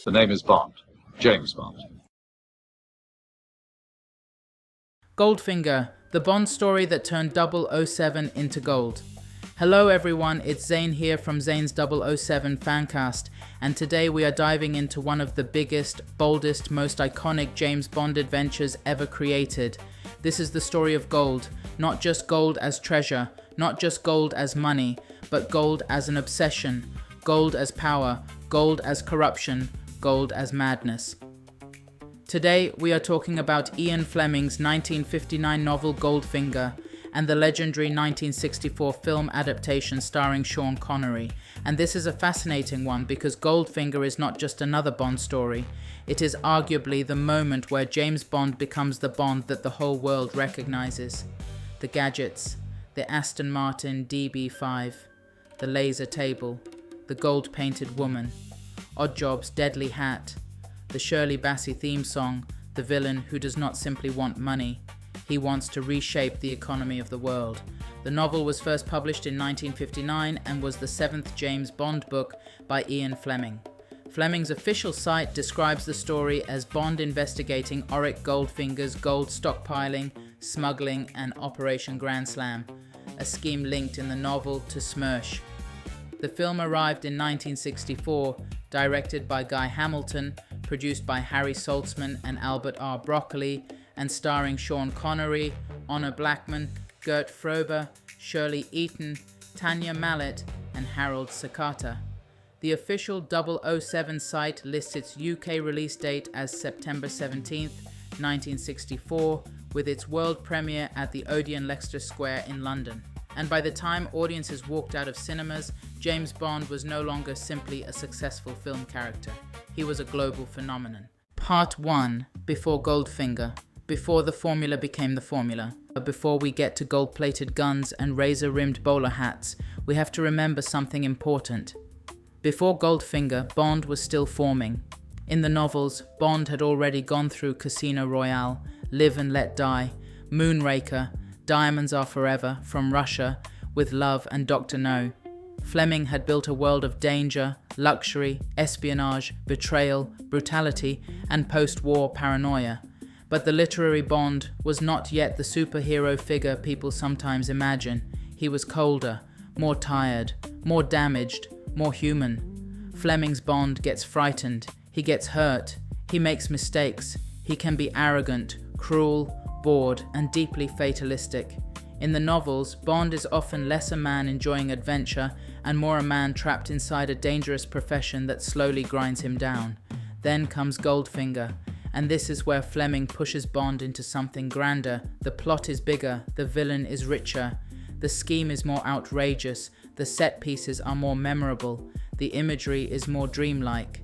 The name is Bond. James Bond. Goldfinger, the Bond story that turned 007 into gold. Hello everyone, it's Zane here from Zane's 007 Fancast, and today we are diving into one of the biggest, boldest, most iconic James Bond adventures ever created. This is the story of gold, not just gold as treasure, not just gold as money, but gold as an obsession, gold as power, gold as corruption, gold as madness. Today we are talking about Ian Fleming's 1959 novel Goldfinger and the legendary 1964 film adaptation starring Sean Connery. And this is a fascinating one because Goldfinger is not just another Bond story. It is arguably the moment where James Bond becomes the Bond that the whole world recognizes. The gadgets, the Aston Martin DB5, the laser table, the gold-painted woman, Oddjob's deadly hat, the Shirley Bassey theme song, the villain who does not simply want money. He wants to reshape the economy of the world. The novel was first published in 1959 and was the seventh James Bond book by Ian Fleming. Fleming's official site describes the story as Bond investigating Auric Goldfinger's gold stockpiling, smuggling, and Operation Grand Slam, a scheme linked in the novel to Smersh. The film arrived in 1964, directed by Guy Hamilton, produced by Harry Saltzman and Albert R. Broccoli, and starring Sean Connery, Honor Blackman, Gert Frober, Shirley Eaton, Tanya Mallet, and Harold Sakata. The official 007 site lists its UK release date as September 17, 1964, with its world premiere at the Odeon Leicester Square in London. And by the time audiences walked out of cinemas, James Bond was no longer simply a successful film character. He was a global phenomenon. Part 1. Before Goldfinger. Before the formula became the formula. Before we get to gold-plated guns and razor-rimmed bowler hats, we have to remember something important. Before Goldfinger, Bond was still forming. In the novels, Bond had already gone through Casino Royale, Live and Let Die, Moonraker, Diamonds Are Forever, From Russia, With Love and Dr. No. Fleming had built a world of danger, luxury, espionage, betrayal, brutality, and post-war paranoia. But the literary Bond was not yet the superhero figure people sometimes imagine. He was colder, more tired, more damaged, more human. Fleming's Bond gets frightened, he gets hurt, he makes mistakes, he can be arrogant, cruel, bored, and deeply fatalistic. In the novels, Bond is often less a man enjoying adventure and more a man trapped inside a dangerous profession that slowly grinds him down. Then comes Goldfinger, and this is where Fleming pushes Bond into something grander. The plot is bigger, the villain is richer, the scheme is more outrageous, the set pieces are more memorable, the imagery is more dreamlike.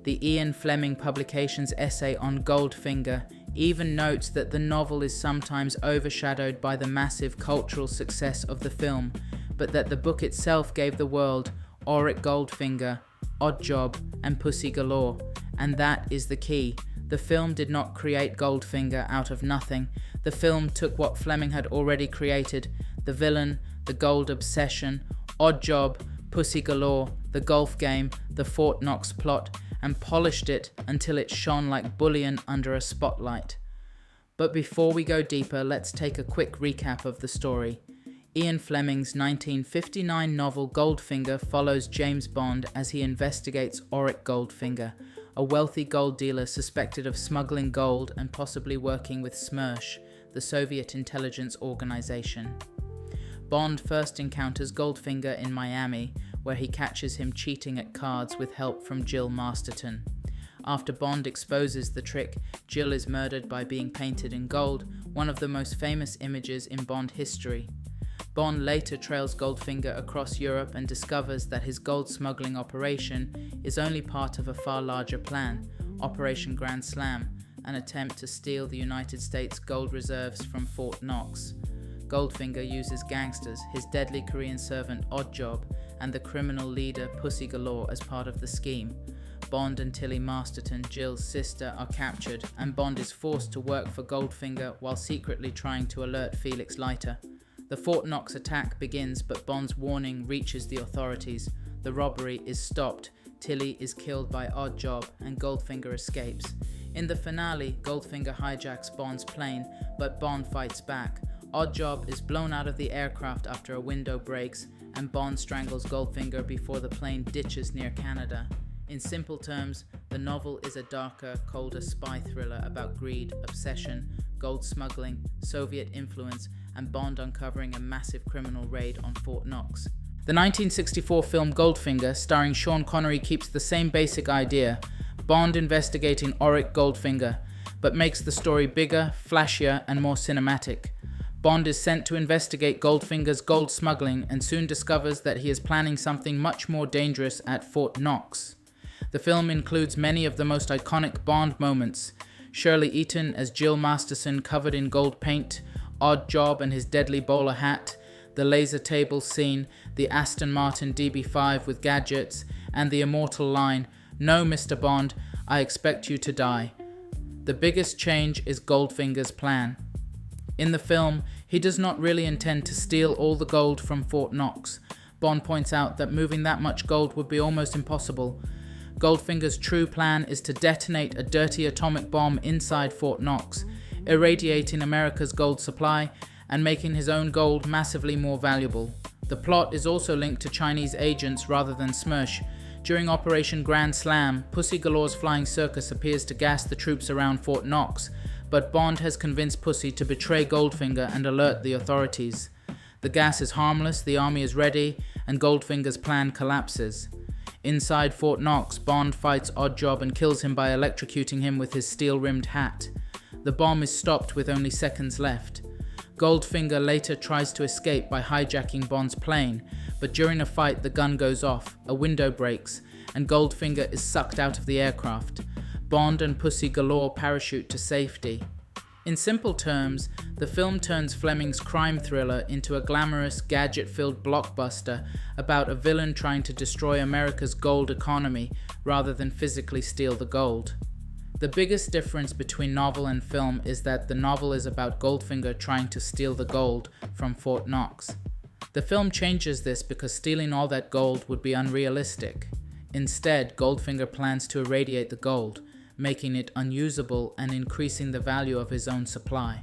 The Ian Fleming Publications essay on Goldfinger even notes that the novel is sometimes overshadowed by the massive cultural success of the film, but that the book itself gave the world Auric Goldfinger, Oddjob, and Pussy Galore, and that is the key. The film did not create Goldfinger out of nothing. The film took what Fleming had already created, the villain, the gold obsession, Oddjob, Pussy Galore, the golf game, the Fort Knox plot, and polished it until it shone like bullion under a spotlight. But before we go deeper, let's take a quick recap of the story. Ian Fleming's 1959 novel Goldfinger follows James Bond as he investigates Auric Goldfinger, a wealthy gold dealer suspected of smuggling gold and possibly working with Smersh, the Soviet intelligence organization. Bond first encounters Goldfinger in Miami, where he catches him cheating at cards with help from Jill Masterton. After Bond exposes the trick, Jill is murdered by being painted in gold, one of the most famous images in Bond history. Bond later trails Goldfinger across Europe and discovers that his gold smuggling operation is only part of a far larger plan, Operation Grand Slam, an attempt to steal the United States gold reserves from Fort Knox. Goldfinger uses gangsters, his deadly Korean servant Oddjob, and the criminal leader Pussy Galore as part of the scheme. Bond and Tilly Masterton, Jill's sister, are captured, and Bond is forced to work for Goldfinger while secretly trying to alert Felix Leiter. The Fort Knox attack begins, but Bond's warning reaches the authorities. The robbery is stopped, Tilly is killed by Oddjob and Goldfinger escapes. In the finale, Goldfinger hijacks Bond's plane, but Bond fights back. Oddjob is blown out of the aircraft after a window breaks, and Bond strangles Goldfinger before the plane ditches near Canada. In simple terms, the novel is a darker, colder spy thriller about greed, obsession, gold smuggling, Soviet influence, and Bond uncovering a massive criminal raid on Fort Knox. The 1964 film Goldfinger, starring Sean Connery, keeps the same basic idea, Bond investigating Auric Goldfinger, but makes the story bigger, flashier, and more cinematic. Bond is sent to investigate Goldfinger's gold smuggling and soon discovers that he is planning something much more dangerous at Fort Knox. The film includes many of the most iconic Bond moments: Shirley Eaton as Jill Masterson covered in gold paint, Oddjob and his deadly bowler hat, the laser table scene, the Aston Martin DB5 with gadgets, and the immortal line, "No, Mr. Bond, I expect you to die." The biggest change is Goldfinger's plan. In the film, he does not really intend to steal all the gold from Fort Knox. Bond points out that moving that much gold would be almost impossible. Goldfinger's true plan is to detonate a dirty atomic bomb inside Fort Knox, irradiating America's gold supply and making his own gold massively more valuable. The plot is also linked to Chinese agents rather than Smersh. During Operation Grand Slam, Pussy Galore's flying circus appears to gas the troops around Fort Knox, but Bond has convinced Pussy to betray Goldfinger and alert the authorities. The gas is harmless, the army is ready, and Goldfinger's plan collapses. Inside Fort Knox, Bond fights Oddjob and kills him by electrocuting him with his steel-rimmed hat. The bomb is stopped with only seconds left. Goldfinger later tries to escape by hijacking Bond's plane, but during a fight the gun goes off, a window breaks, and Goldfinger is sucked out of the aircraft. Bond and Pussy Galore parachute to safety. In simple terms, the film turns Fleming's crime thriller into a glamorous, gadget-filled blockbuster about a villain trying to destroy America's gold economy rather than physically steal the gold. The biggest difference between novel and film is that the novel is about Goldfinger trying to steal the gold from Fort Knox. The film changes this because stealing all that gold would be unrealistic. Instead, Goldfinger plans to irradiate the gold, making it unusable and increasing the value of his own supply.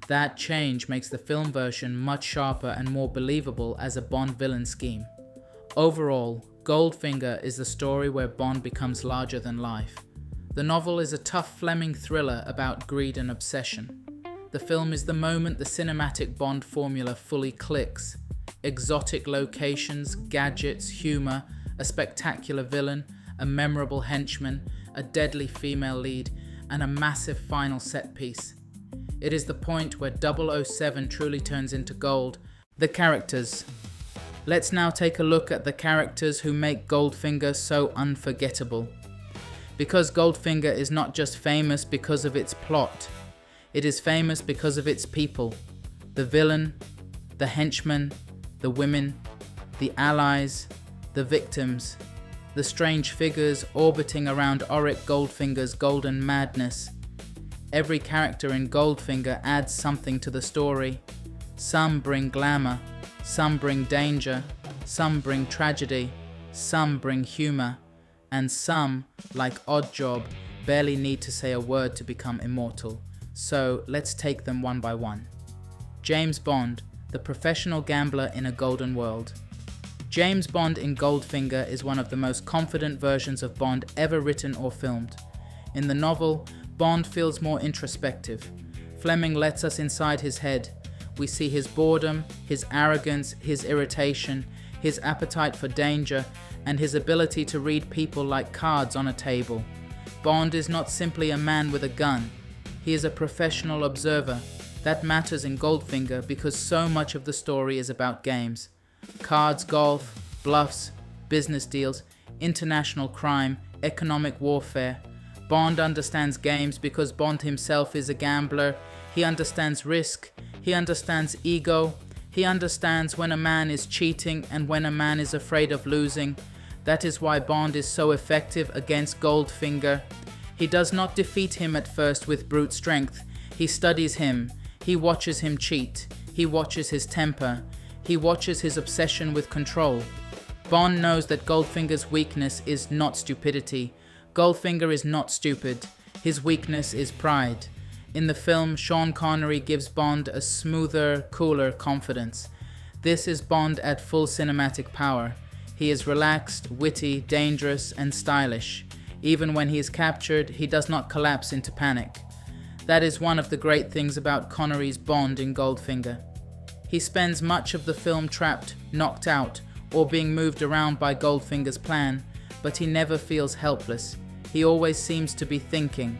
That change makes the film version much sharper and more believable as a Bond villain scheme. Overall, Goldfinger is the story where Bond becomes larger than life. The novel is a tough Fleming thriller about greed and obsession. The film is the moment the cinematic Bond formula fully clicks. Exotic locations, gadgets, humor, a spectacular villain, a memorable henchman, a deadly female lead, and a massive final set piece. It is the point where 007 truly turns into gold. The characters. Let's now take a look at the characters who make Goldfinger so unforgettable. Because Goldfinger is not just famous because of its plot, it is famous because of its people. The villain, the henchmen, the women, the allies, the victims, the strange figures orbiting around Auric Goldfinger's golden madness. Every character in Goldfinger adds something to the story. Some bring glamour, some bring danger, some bring tragedy, some bring humor, and some, like Oddjob, barely need to say a word to become immortal. So let's take them one by one. James Bond, the professional gambler in a golden world. James Bond in Goldfinger is one of the most confident versions of Bond ever written or filmed. In the novel, Bond feels more introspective. Fleming lets us inside his head. We see his boredom, his arrogance, his irritation, his appetite for danger, and his ability to read people like cards on a table. Bond is not simply a man with a gun. He is a professional observer. That matters in Goldfinger because so much of the story is about games. Cards, golf, bluffs, business deals, international crime, economic warfare. Bond understands games because Bond himself is a gambler. He understands risk. He understands ego. He understands when a man is cheating and when a man is afraid of losing. That is why Bond is so effective against Goldfinger. He does not defeat him at first with brute strength. He studies him. He watches him cheat. He watches his temper. He watches his obsession with control. Bond knows that Goldfinger's weakness is not stupidity. Goldfinger is not stupid. His weakness is pride. In the film, Sean Connery gives Bond a smoother, cooler confidence. This is Bond at full cinematic power. He is relaxed, witty, dangerous, and stylish. Even when he is captured, he does not collapse into panic. That is one of the great things about Connery's Bond in Goldfinger. He spends much of the film trapped, knocked out, or being moved around by Goldfinger's plan, but he never feels helpless. He always seems to be thinking.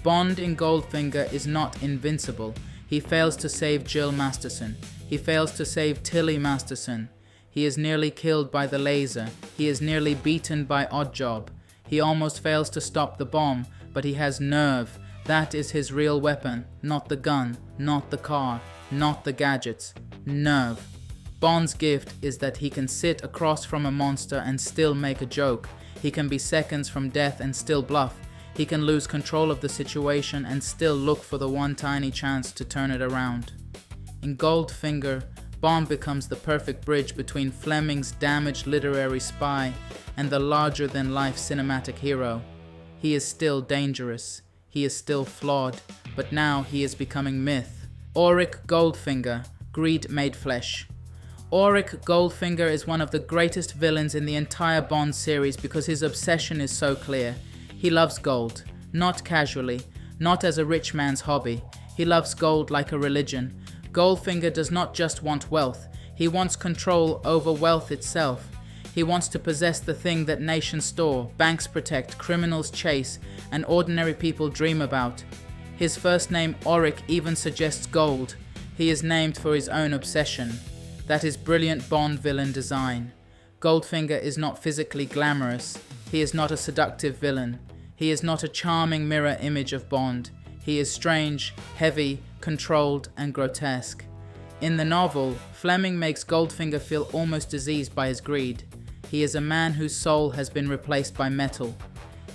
Bond in Goldfinger is not invincible. He fails to save Jill Masterson. He fails to save Tilly Masterson. He is nearly killed by the laser. He is nearly beaten by Oddjob. He almost fails to stop the bomb, but he has nerve. That is his real weapon, not the gun, not the car, not the gadgets. Nerve. Bond's gift is that he can sit across from a monster and still make a joke. He can be seconds from death and still bluff. He can lose control of the situation and still look for the one tiny chance to turn it around. In Goldfinger, Bond becomes the perfect bridge between Fleming's damaged literary spy and the larger-than-life cinematic hero. He is still dangerous. He is still flawed, but now he is becoming myth. Auric Goldfinger, Greed Made Flesh. Auric Goldfinger is one of the greatest villains in the entire Bond series because his obsession is so clear. He loves gold, not casually, not as a rich man's hobby. He loves gold like a religion. Goldfinger does not just want wealth, he wants control over wealth itself. He wants to possess the thing that nations store, banks protect, criminals chase, and ordinary people dream about. His first name, Auric, even suggests gold. He is named for his own obsession. That is brilliant Bond villain design. Goldfinger is not physically glamorous. He is not a seductive villain. He is not a charming mirror image of Bond. He is strange, heavy, controlled, and grotesque. In the novel, Fleming makes Goldfinger feel almost diseased by his greed. He is a man whose soul has been replaced by metal.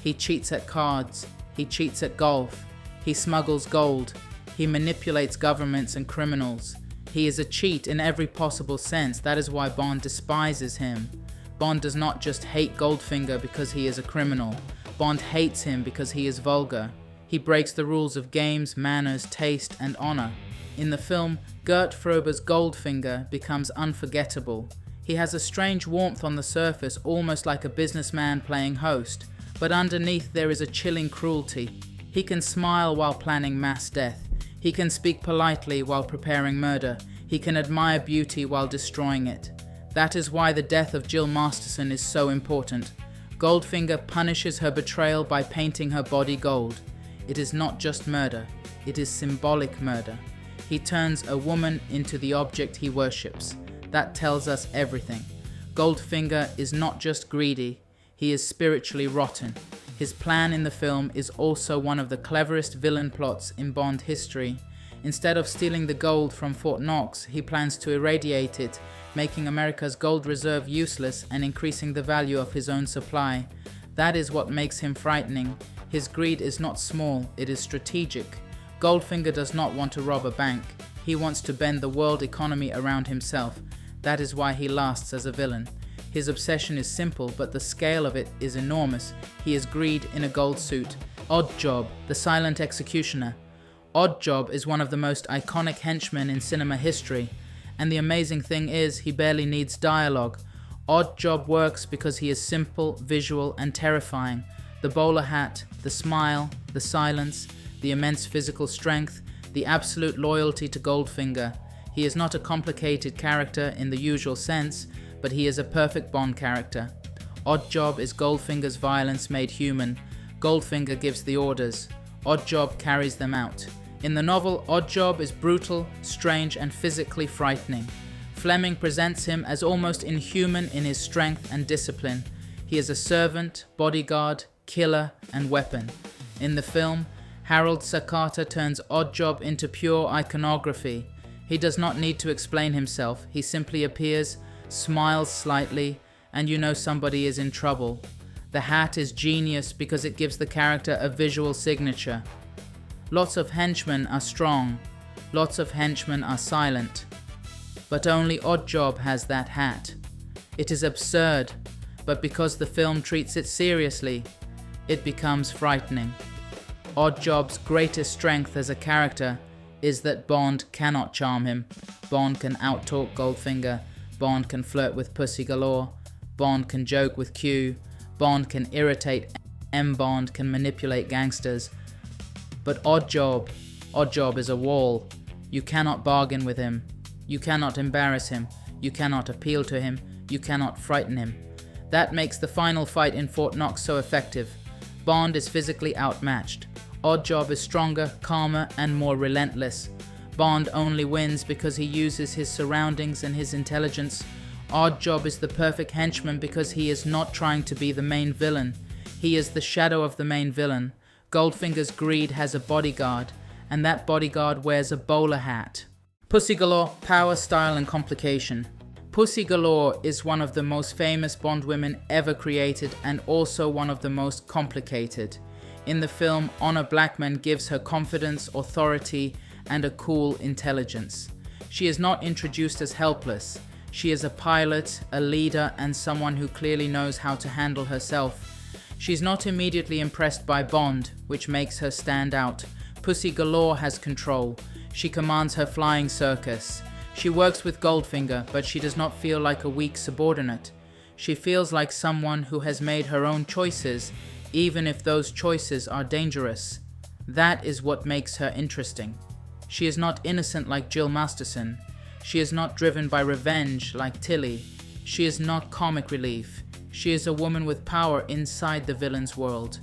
He cheats at cards. He cheats at golf. He smuggles gold. He manipulates governments and criminals. He is a cheat in every possible sense. That is why Bond despises him. Bond does not just hate Goldfinger because he is a criminal. Bond hates him because he is vulgar. He breaks the rules of games, manners, taste, and honor. In the film, Gert Frober's Goldfinger becomes unforgettable. He has a strange warmth on the surface, almost like a businessman playing host, but underneath there is a chilling cruelty. He can smile while planning mass death. He can speak politely while preparing murder. He can admire beauty while destroying it. That is why the death of Jill Masterson is so important. Goldfinger punishes her betrayal by painting her body gold. It is not just murder, it is symbolic murder. He turns a woman into the object he worships. That tells us everything. Goldfinger is not just greedy, he is spiritually rotten. His plan in the film is also one of the cleverest villain plots in Bond history. Instead of stealing the gold from Fort Knox, he plans to irradiate it, making America's gold reserve useless and increasing the value of his own supply. That is what makes him frightening. His greed is not small, it is strategic. Goldfinger does not want to rob a bank. He wants to bend the world economy around himself. That is why he lasts as a villain. His obsession is simple, but the scale of it is enormous. He is greed in a gold suit. Oddjob, the silent executioner. Oddjob is one of the most iconic henchmen in cinema history. And the amazing thing is, he barely needs dialogue. Oddjob works because he is simple, visual, and terrifying. The bowler hat, the smile, the silence, the immense physical strength, the absolute loyalty to Goldfinger. He is not a complicated character in the usual sense, but he is a perfect Bond character. Oddjob is Goldfinger's violence made human. Goldfinger gives the orders. Oddjob carries them out. In the novel, Oddjob is brutal, strange, and physically frightening. Fleming presents him as almost inhuman in his strength and discipline. He is a servant, bodyguard, killer, and weapon. In the film, Harold Sakata turns Oddjob into pure iconography. He does not need to explain himself. He simply appears, smiles slightly, and you know somebody is in trouble. The hat is genius because it gives the character a visual signature. Lots of henchmen are strong. Lots of henchmen are silent. But only Oddjob has that hat. It is absurd, but because the film treats it seriously, it becomes frightening. Oddjob's greatest strength as a character is that Bond cannot charm him. Bond can out-talk Goldfinger. Bond can flirt with Pussy Galore. Bond can joke with Q. Bond can irritate M. Bond can manipulate gangsters. But Oddjob is a wall. You cannot bargain with him. You cannot embarrass him. You cannot appeal to him. You cannot frighten him. That makes the final fight in Fort Knox so effective. Bond is physically outmatched. Oddjob is stronger, calmer, and more relentless. Bond only wins because he uses his surroundings and his intelligence. Oddjob is the perfect henchman because he is not trying to be the main villain. He is the shadow of the main villain. Goldfinger's greed has a bodyguard, and that bodyguard wears a bowler hat. Pussy Galore, power, style, and complication. Pussy Galore is one of the most famous Bond women ever created and also one of the most complicated. In the film, Honor Blackman gives her confidence, authority, and a cool intelligence. She is not introduced as helpless. She is a pilot, a leader, and someone who clearly knows how to handle herself. She's not immediately impressed by Bond, which makes her stand out. Pussy Galore has control. She commands her flying circus. She works with Goldfinger, but she does not feel like a weak subordinate. She feels like someone who has made her own choices, even if those choices are dangerous. That is what makes her interesting. She is not innocent like Jill Masterson. She is not driven by revenge like Tilly. She is not comic relief. She is a woman with power inside the villain's world.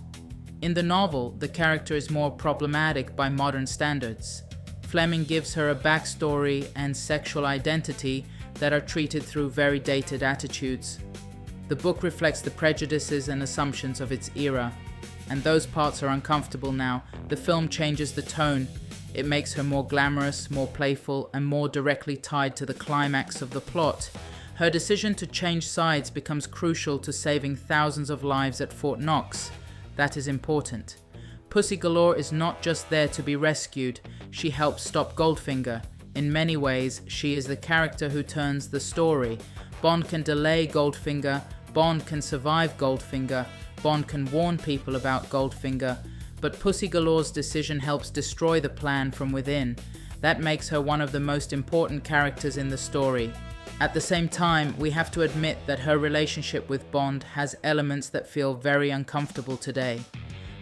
In the novel, the character is more problematic by modern standards. Fleming gives her a backstory and sexual identity that are treated through very dated attitudes. The book reflects the prejudices and assumptions of its era, and those parts are uncomfortable now. The film changes the tone. It makes her more glamorous, more playful, and more directly tied to the climax of the plot. Her decision to change sides becomes crucial to saving thousands of lives at Fort Knox. That is important. Pussy Galore is not just there to be rescued, she helps stop Goldfinger. In many ways, she is the character who turns the story. Bond can delay Goldfinger, Bond can survive Goldfinger, Bond can warn people about Goldfinger, but Pussy Galore's decision helps destroy the plan from within. That makes her one of the most important characters in the story. At the same time, we have to admit that her relationship with Bond has elements that feel very uncomfortable today.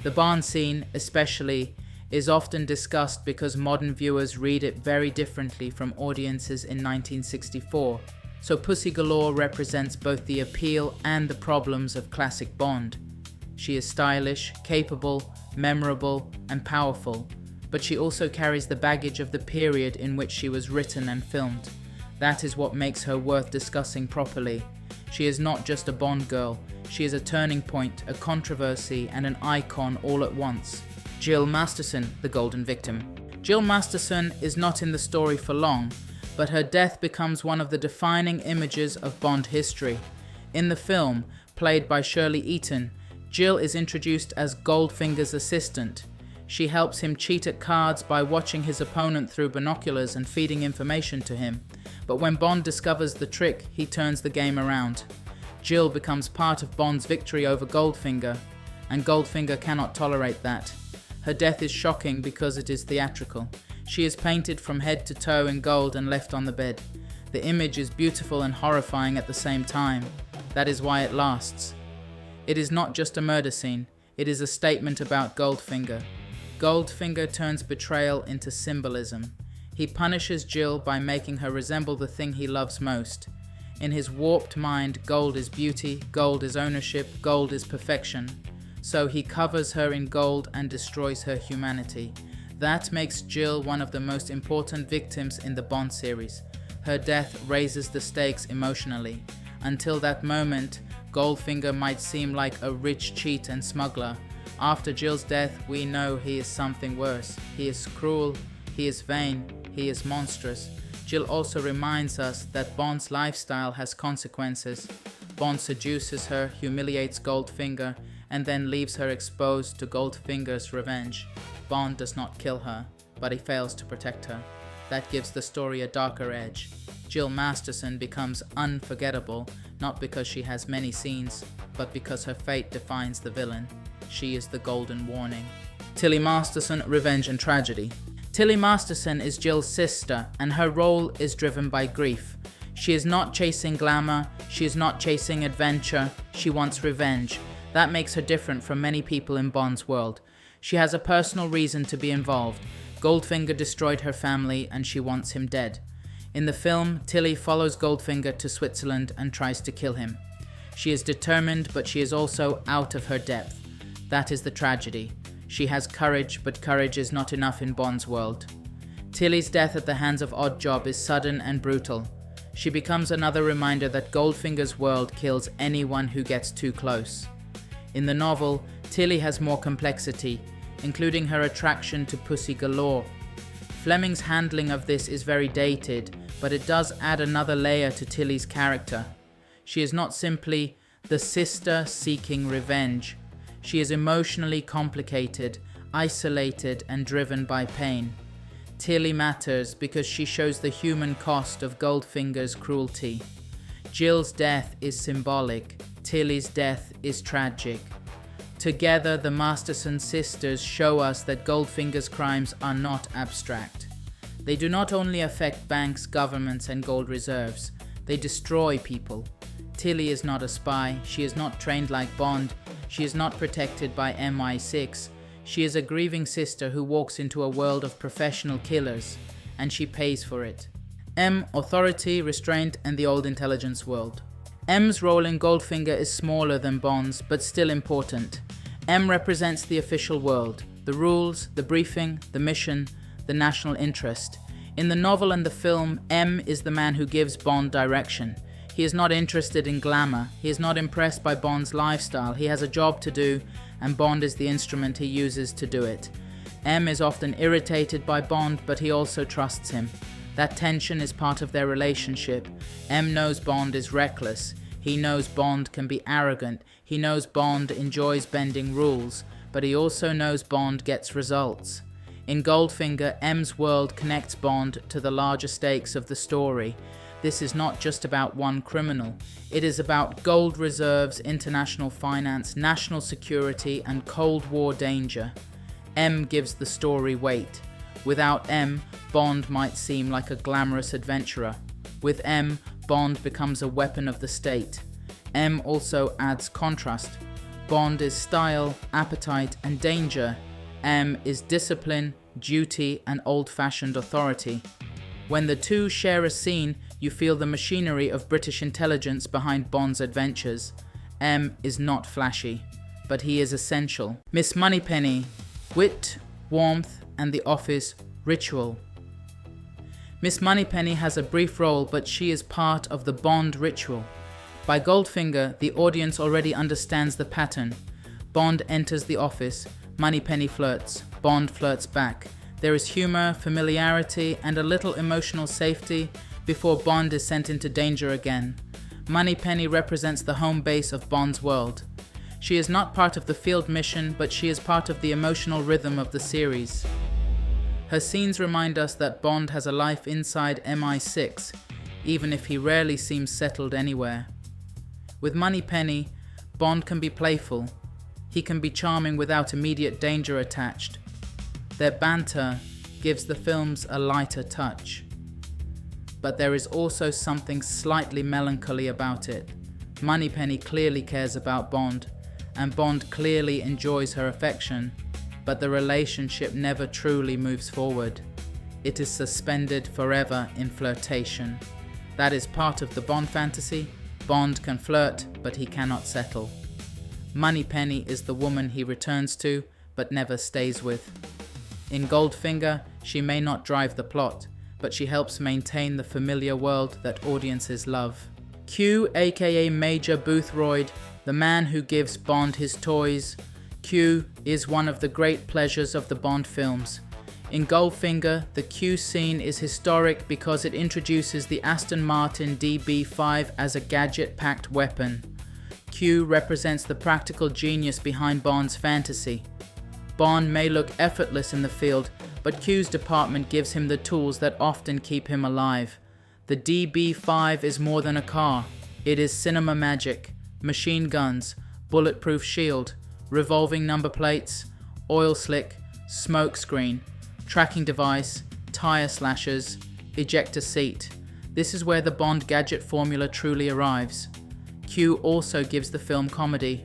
The barn scene, especially, is often discussed because modern viewers read it very differently from audiences in 1964. So Pussy Galore represents both the appeal and the problems of classic Bond. She is stylish, capable, memorable, and powerful, but she also carries the baggage of the period in which she was written and filmed. That is what makes her worth discussing properly. She is not just a Bond girl, she is a turning point, a controversy, and an icon all at once. Jill Masterson, the golden victim. Jill Masterson is not in the story for long, but her death becomes one of the defining images of Bond history. In the film, played by Shirley Eaton, Jill is introduced as Goldfinger's assistant. She helps him cheat at cards by watching his opponent through binoculars and feeding information to him. But when Bond discovers the trick, he turns the game around. Jill becomes part of Bond's victory over Goldfinger, and Goldfinger cannot tolerate that. Her death is shocking because it is theatrical. She is painted from head to toe in gold and left on the bed. The image is beautiful and horrifying at the same time. That is why it lasts. It is not just a murder scene, it is a statement about Goldfinger. Goldfinger turns betrayal into symbolism. He punishes Jill by making her resemble the thing he loves most. In his warped mind, gold is beauty, gold is ownership, gold is perfection. So he covers her in gold and destroys her humanity. That makes Jill one of the most important victims in the Bond series. Her death raises the stakes emotionally. Until that moment, Goldfinger might seem like a rich cheat and smuggler. After Jill's death, we know he is something worse. He is cruel, he is vain, he is monstrous. Jill also reminds us that Bond's lifestyle has consequences. Bond seduces her, humiliates Goldfinger, and then leaves her exposed to Goldfinger's revenge. Bond does not kill her, but he fails to protect her. That gives the story a darker edge. Jill Masterson becomes unforgettable, not because she has many scenes, but because her fate defines the villain. She is the golden warning. Tilly Masterson, Revenge and Tragedy. Tilly Masterson is Jill's sister, and her role is driven by grief. She is not chasing glamour, she is not chasing adventure, she wants revenge. That makes her different from many people in Bond's world. She has a personal reason to be involved. Goldfinger destroyed her family and she wants him dead. In the film, Tilly follows Goldfinger to Switzerland and tries to kill him. She is determined, but she is also out of her depth. That is the tragedy. She has courage, but courage is not enough in Bond's world. Tilly's death at the hands of Oddjob is sudden and brutal. She becomes another reminder that Goldfinger's world kills anyone who gets too close. In the novel, Tilly has more complexity, including her attraction to pussy galore. Fleming's handling of this is very dated, but it does add another layer to Tilly's character. She is not simply the sister seeking revenge. She is emotionally complicated, isolated, and driven by pain. Tilly matters because she shows the human cost of Goldfinger's cruelty. Jill's death is symbolic, Tilly's death is tragic. Together, the Masterson sisters show us that Goldfinger's crimes are not abstract. They do not only affect banks, governments, and gold reserves, they destroy people. Tilly is not a spy, she is not trained like Bond, she is not protected by MI6, she is a grieving sister who walks into a world of professional killers, and she pays for it. M. Authority, restraint, and the old intelligence world. M's role in Goldfinger is smaller than Bond's, but still important. M represents the official world, the rules, the briefing, the mission, the national interest. In the novel and the film, M is the man who gives Bond direction. He is not interested in glamour, he is not impressed by Bond's lifestyle, he has a job to do, and Bond is the instrument he uses to do it. M is often irritated by Bond, but he also trusts him. That tension is part of their relationship. M knows Bond is reckless. He knows Bond can be arrogant. He knows Bond enjoys bending rules, but he also knows Bond gets results. In Goldfinger, M's world connects Bond to the larger stakes of the story. This is not just about one criminal. It is about gold reserves, international finance, national security, and Cold War danger. M gives the story weight. Without M, Bond might seem like a glamorous adventurer. With M, Bond becomes a weapon of the state. M also adds contrast. Bond is style, appetite, and danger. M is discipline, duty, and old-fashioned authority. When the two share a scene, you feel the machinery of British intelligence behind Bond's adventures. M is not flashy, but he is essential. Miss Moneypenny, wit, warmth, and the office ritual. Miss Moneypenny has a brief role, but she is part of the Bond ritual. By Goldfinger, the audience already understands the pattern. Bond enters the office, Moneypenny flirts, Bond flirts back. There is humor, familiarity, and a little emotional safety before Bond is sent into danger again. Moneypenny represents the home base of Bond's world. She is not part of the field mission, but she is part of the emotional rhythm of the series. Her scenes remind us that Bond has a life inside MI6, even if he rarely seems settled anywhere. With Moneypenny, Bond can be playful. He can be charming without immediate danger attached. Their banter gives the films a lighter touch. But there is also something slightly melancholy about it. Moneypenny clearly cares about Bond, and Bond clearly enjoys her affection, but the relationship never truly moves forward. It is suspended forever in flirtation. That is part of the Bond fantasy. Bond can flirt, but he cannot settle. Moneypenny is the woman he returns to, but never stays with. In Goldfinger, she may not drive the plot, but she helps maintain the familiar world that audiences love. Q, aka Major Boothroyd, the man who gives Bond his toys. Q is one of the great pleasures of the Bond films. In Goldfinger, the Q scene is historic because it introduces the Aston Martin DB5 as a gadget-packed weapon. Q represents the practical genius behind Bond's fantasy. Bond may look effortless in the field, but Q's department gives him the tools that often keep him alive. The DB5 is more than a car. It is cinema magic, machine guns, bulletproof shield, revolving number plates, oil slick, smoke screen, tracking device, tire slashers, ejector seat. This is where the Bond gadget formula truly arrives. Q also gives the film comedy.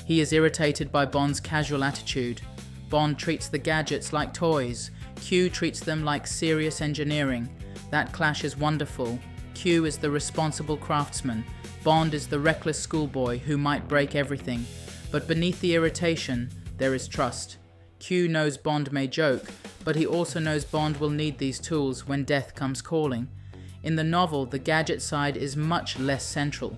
He is irritated by Bond's casual attitude. Bond treats the gadgets like toys. Q treats them like serious engineering. That clash is wonderful. Q is the responsible craftsman. Bond is the reckless schoolboy who might break everything. But beneath the irritation, there is trust. Q knows Bond may joke, but he also knows Bond will need these tools when death comes calling. In the novel, the gadget side is much less central.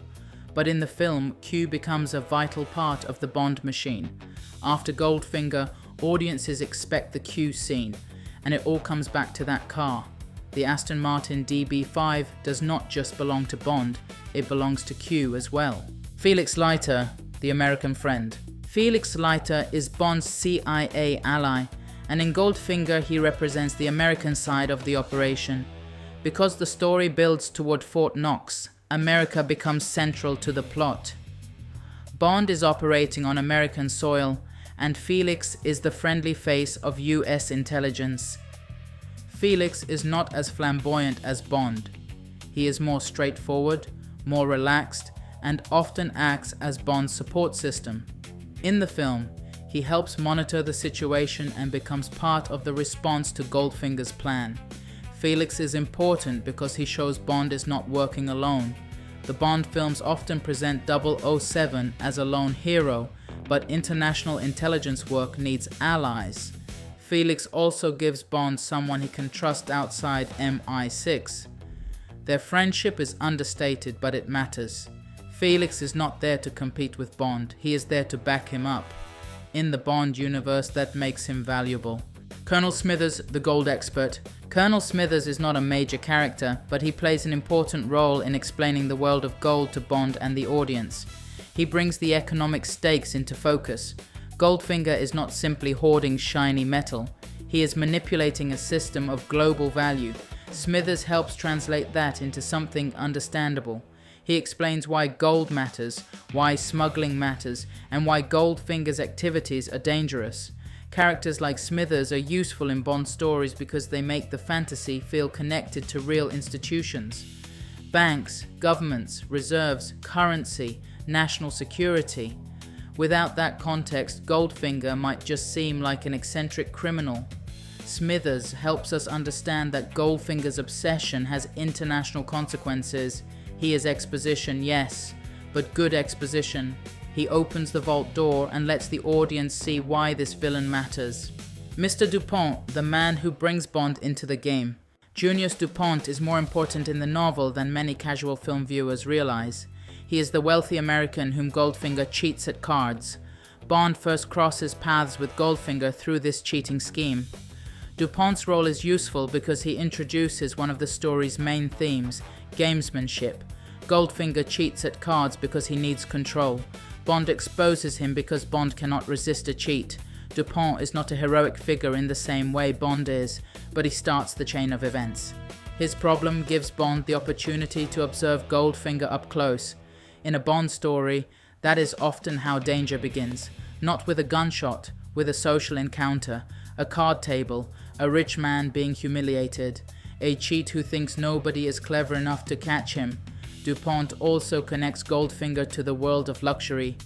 But in the film, Q becomes a vital part of the Bond machine. After Goldfinger, audiences expect the Q scene, and it all comes back to that car. The Aston Martin DB5 does not just belong to Bond, it belongs to Q as well. Felix Leiter, the American friend. Felix Leiter is Bond's CIA ally, and in Goldfinger he represents the American side of the operation. Because the story builds toward Fort Knox, America becomes central to the plot. Bond is operating on American soil, and Felix is the friendly face of US intelligence. Felix is not as flamboyant as Bond. He is more straightforward, more relaxed, and often acts as Bond's support system. In the film, he helps monitor the situation and becomes part of the response to Goldfinger's plan. Felix is important because he shows Bond is not working alone. The Bond films often present 007 as a lone hero, but international intelligence work needs allies. Felix also gives Bond someone he can trust outside MI6. Their friendship is understated, but it matters. Felix is not there to compete with Bond, he is there to back him up. In the Bond universe, that makes him valuable. Colonel Smithers, the gold expert. Colonel Smithers is not a major character, but he plays an important role in explaining the world of gold to Bond and the audience. He brings the economic stakes into focus. Goldfinger is not simply hoarding shiny metal. He is manipulating a system of global value. Smithers helps translate that into something understandable. He explains why gold matters, why smuggling matters, and why Goldfinger's activities are dangerous. Characters like Smithers are useful in Bond stories because they make the fantasy feel connected to real institutions. Banks, governments, reserves, currency, national security. Without that context, Goldfinger might just seem like an eccentric criminal. Smithers helps us understand that Goldfinger's obsession has international consequences. He is exposition, yes, but good exposition. He opens the vault door and lets the audience see why this villain matters. Mr. Dupont, the man who brings Bond into the game. Junius Dupont is more important in the novel than many casual film viewers realize. He is the wealthy American whom Goldfinger cheats at cards. Bond first crosses paths with Goldfinger through this cheating scheme. Dupont's role is useful because he introduces one of the story's main themes, gamesmanship. Goldfinger cheats at cards because he needs control. Bond exposes him because Bond cannot resist a cheat. Dupont is not a heroic figure in the same way Bond is, but he starts the chain of events. His problem gives Bond the opportunity to observe Goldfinger up close. In a Bond story, that is often how danger begins. Not with a gunshot, with a social encounter, a card table, a rich man being humiliated, a cheat who thinks nobody is clever enough to catch him. Dupont also connects Goldfinger to the world of luxury.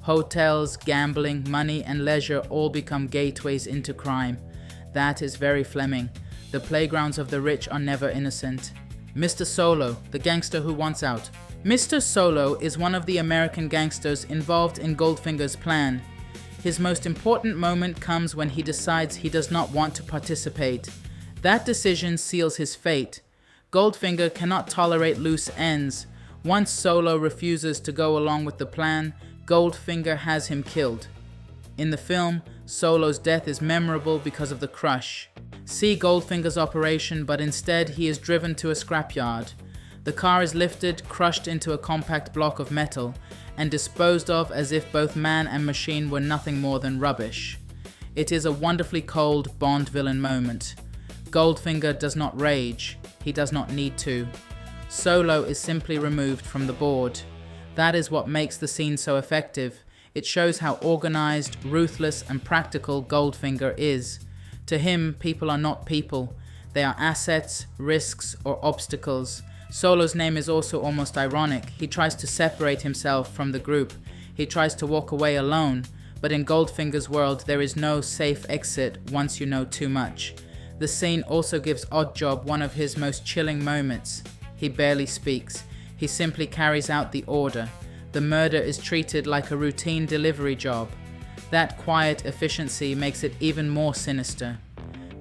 Hotels, gambling, money and leisure all become gateways into crime. That is very Fleming. The playgrounds of the rich are never innocent. Mr. Solo, the gangster who wants out. Mr. Solo is one of the American gangsters involved in Goldfinger's plan. His most important moment comes when he decides he does not want to participate. That decision seals his fate. Goldfinger cannot tolerate loose ends. Once Solo refuses to go along with the plan, Goldfinger has him killed. In the film, Solo's death is memorable because of the crush. See Goldfinger's operation, but instead he is driven to a scrapyard. The car is lifted, crushed into a compact block of metal, and disposed of as if both man and machine were nothing more than rubbish. It is a wonderfully cold Bond villain moment. Goldfinger does not rage. He does not need to. Solo is simply removed from the board. That is what makes the scene so effective. It shows how organized, ruthless, and practical Goldfinger is. To him, people are not people. They are assets, risks, or obstacles. Solo's name is also almost ironic. He tries to separate himself from the group. He tries to walk away alone. But in Goldfinger's world, there is no safe exit once you know too much. The scene also gives Oddjob one of his most chilling moments. He barely speaks. He simply carries out the order. The murder is treated like a routine delivery job. That quiet efficiency makes it even more sinister.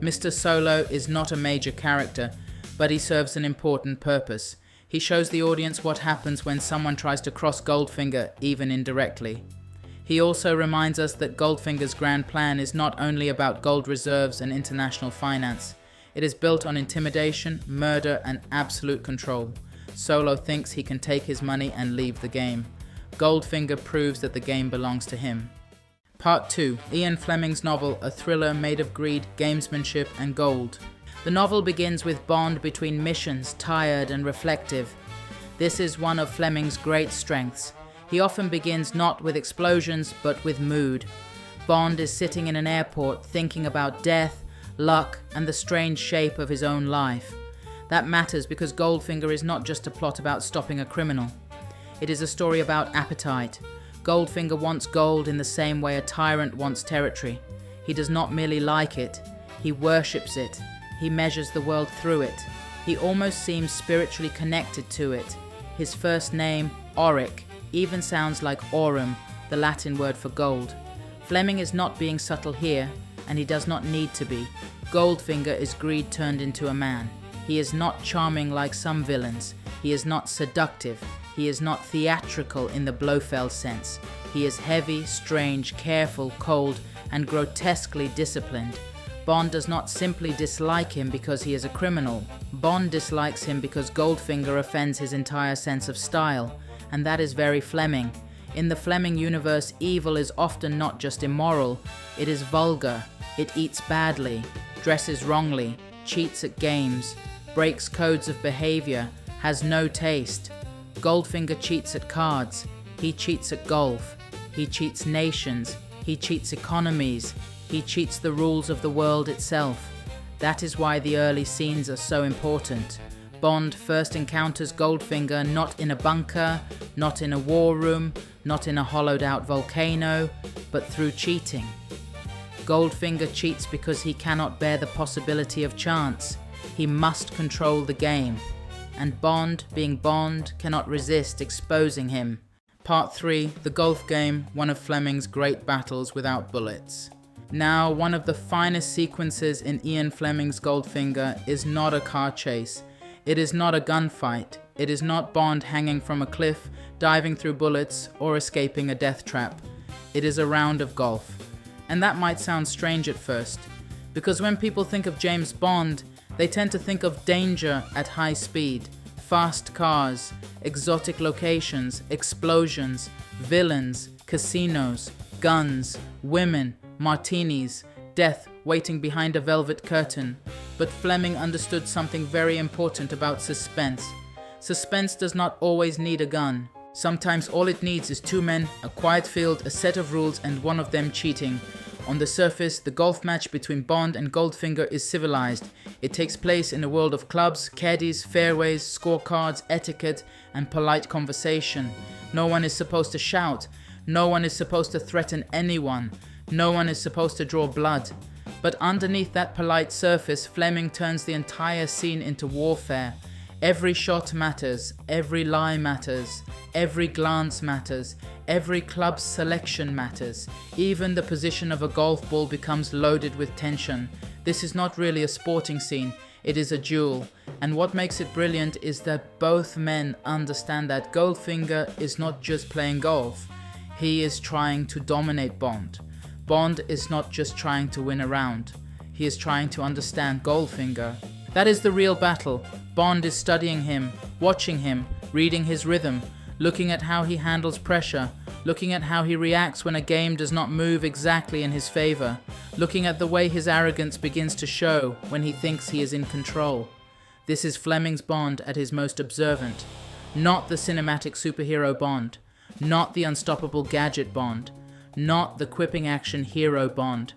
Mr. Solo is not a major character, but he serves an important purpose. He shows the audience what happens when someone tries to cross Goldfinger, even indirectly. He also reminds us that Goldfinger's grand plan is not only about gold reserves and international finance. It is built on intimidation, murder, and absolute control. Solo thinks he can take his money and leave the game. Goldfinger proves that the game belongs to him. Part 2. Ian Fleming's novel, a thriller made of greed, gamesmanship, and gold. The novel begins with Bond between missions, tired and reflective. This is one of Fleming's great strengths. He often begins not with explosions, but with mood. Bond is sitting in an airport thinking about death, luck, and the strange shape of his own life. That matters because Goldfinger is not just a plot about stopping a criminal. It is a story about appetite. Goldfinger wants gold in the same way a tyrant wants territory. He does not merely like it, he worships it. He measures the world through it. He almost seems spiritually connected to it. His first name, Auric, even sounds like aurum, the Latin word for gold. Fleming is not being subtle here, and he does not need to be. Goldfinger is greed turned into a man. He is not charming like some villains. He is not seductive. He is not theatrical in the Blofeld sense. He is heavy, strange, careful, cold, and grotesquely disciplined. Bond does not simply dislike him because he is a criminal. Bond dislikes him because Goldfinger offends his entire sense of style, and that is very Fleming. In the Fleming universe, evil is often not just immoral, it is vulgar. It eats badly, dresses wrongly, cheats at games, breaks codes of behavior, has no taste. Goldfinger cheats at cards, he cheats at golf, he cheats nations, he cheats economies, he cheats the rules of the world itself. That is why the early scenes are so important. Bond first encounters Goldfinger not in a bunker, not in a war room, not in a hollowed out volcano, but through cheating. Goldfinger cheats because he cannot bear the possibility of chance. He must control the game. And Bond, being Bond, cannot resist exposing him. Part 3. The Golf Game, one of Fleming's great battles without bullets. Now, one of the finest sequences in Ian Fleming's Goldfinger is not a car chase. It is not a gunfight. It is not Bond hanging from a cliff, diving through bullets, or escaping a death trap. It is a round of golf. And that might sound strange at first, because when people think of James Bond, they tend to think of danger at high speed, fast cars, exotic locations, explosions, villains, casinos, guns, women, martinis, death waiting behind a velvet curtain. But Fleming understood something very important about suspense. Suspense does not always need a gun. Sometimes all it needs is two men, a quiet field, a set of rules, and one of them cheating. On the surface, the golf match between Bond and Goldfinger is civilized. It takes place in a world of clubs, caddies, fairways, scorecards, etiquette, and polite conversation. No one is supposed to shout. No one is supposed to threaten anyone. No one is supposed to draw blood. But underneath that polite surface, Fleming turns the entire scene into warfare. Every shot matters, every lie matters, every glance matters, every club's selection matters. Even the position of a golf ball becomes loaded with tension. This is not really a sporting scene, it is a duel. And what makes it brilliant is that both men understand that Goldfinger is not just playing golf, he is trying to dominate Bond. Bond is not just trying to win a round, he is trying to understand Goldfinger. That is the real battle. Bond is studying him, watching him, reading his rhythm, looking at how he handles pressure, looking at how he reacts when a game does not move exactly in his favor, looking at the way his arrogance begins to show when he thinks he is in control. This is Fleming's Bond at his most observant. Not the cinematic superhero Bond. Not the unstoppable gadget Bond. Not the quipping action hero Bond.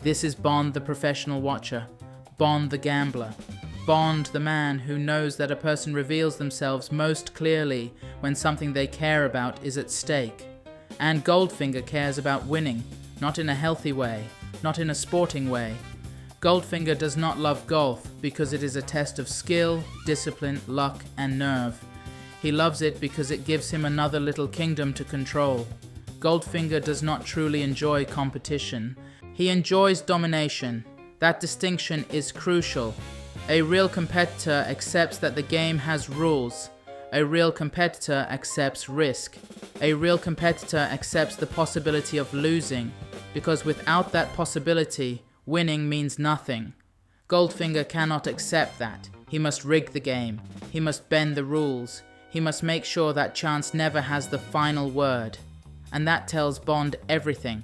This is Bond the professional watcher. Bond the gambler. Bond the man who knows that a person reveals themselves most clearly when something they care about is at stake. And Goldfinger cares about winning, not in a healthy way, not in a sporting way. Goldfinger does not love golf because it is a test of skill, discipline, luck, and nerve. He loves it because it gives him another little kingdom to control. Goldfinger does not truly enjoy competition. He enjoys domination. That distinction is crucial. A real competitor accepts that the game has rules. A real competitor accepts risk. A real competitor accepts the possibility of losing, because without that possibility, winning means nothing. Goldfinger cannot accept that. He must rig the game. He must bend the rules. He must make sure that chance never has the final word. And that tells Bond everything.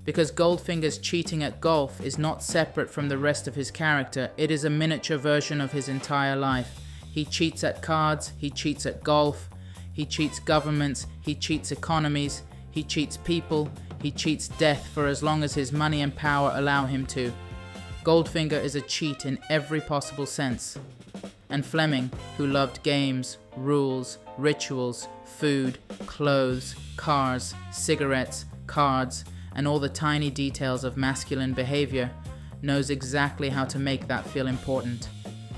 Because Goldfinger's cheating at golf is not separate from the rest of his character, it is a miniature version of his entire life. He cheats at cards, he cheats at golf, he cheats governments, he cheats economies, he cheats people, he cheats death for as long as his money and power allow him to. Goldfinger is a cheat in every possible sense. And Fleming, who loved games, rules, rituals, food, clothes, cars, cigarettes, cards, and all the tiny details of masculine behavior, knows exactly how to make that feel important.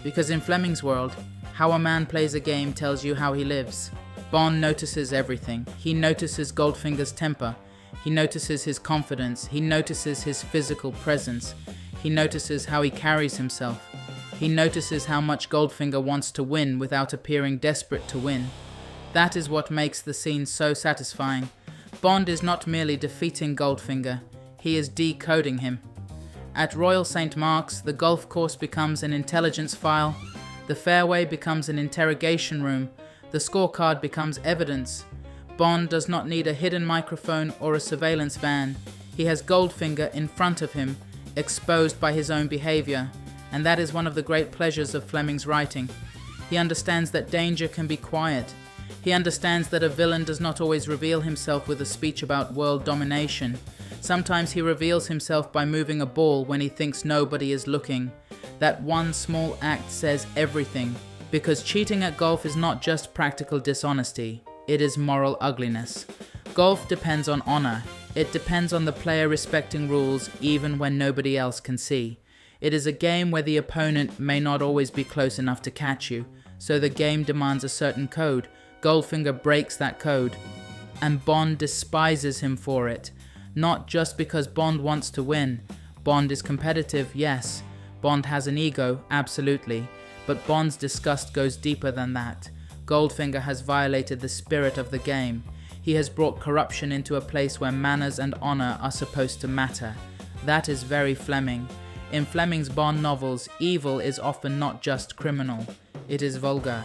Because in Fleming's world, how a man plays a game tells you how he lives. Bond notices everything. He notices Goldfinger's temper. He notices his confidence. He notices his physical presence. He notices how he carries himself. He notices how much Goldfinger wants to win without appearing desperate to win. That is what makes the scene so satisfying. Bond is not merely defeating Goldfinger, he is decoding him. At Royal St. Mark's, the golf course becomes an intelligence file, the fairway becomes an interrogation room, the scorecard becomes evidence. Bond does not need a hidden microphone or a surveillance van. He has Goldfinger in front of him, exposed by his own behavior, and that is one of the great pleasures of Fleming's writing. He understands that danger can be quiet. He understands that a villain does not always reveal himself with a speech about world domination. Sometimes he reveals himself by moving a ball when he thinks nobody is looking. That one small act says everything, because cheating at golf is not just practical dishonesty, it is moral ugliness. Golf depends on honor. It depends on the player respecting rules even when nobody else can see. It is a game where the opponent may not always be close enough to catch you, so the game demands a certain code. Goldfinger breaks that code, and Bond despises him for it. Not just because Bond wants to win. Bond is competitive, yes. Bond has an ego, absolutely. But Bond's disgust goes deeper than that. Goldfinger has violated the spirit of the game. He has brought corruption into a place where manners and honor are supposed to matter. That is very Fleming. In Fleming's Bond novels, evil is often not just criminal. It is vulgar.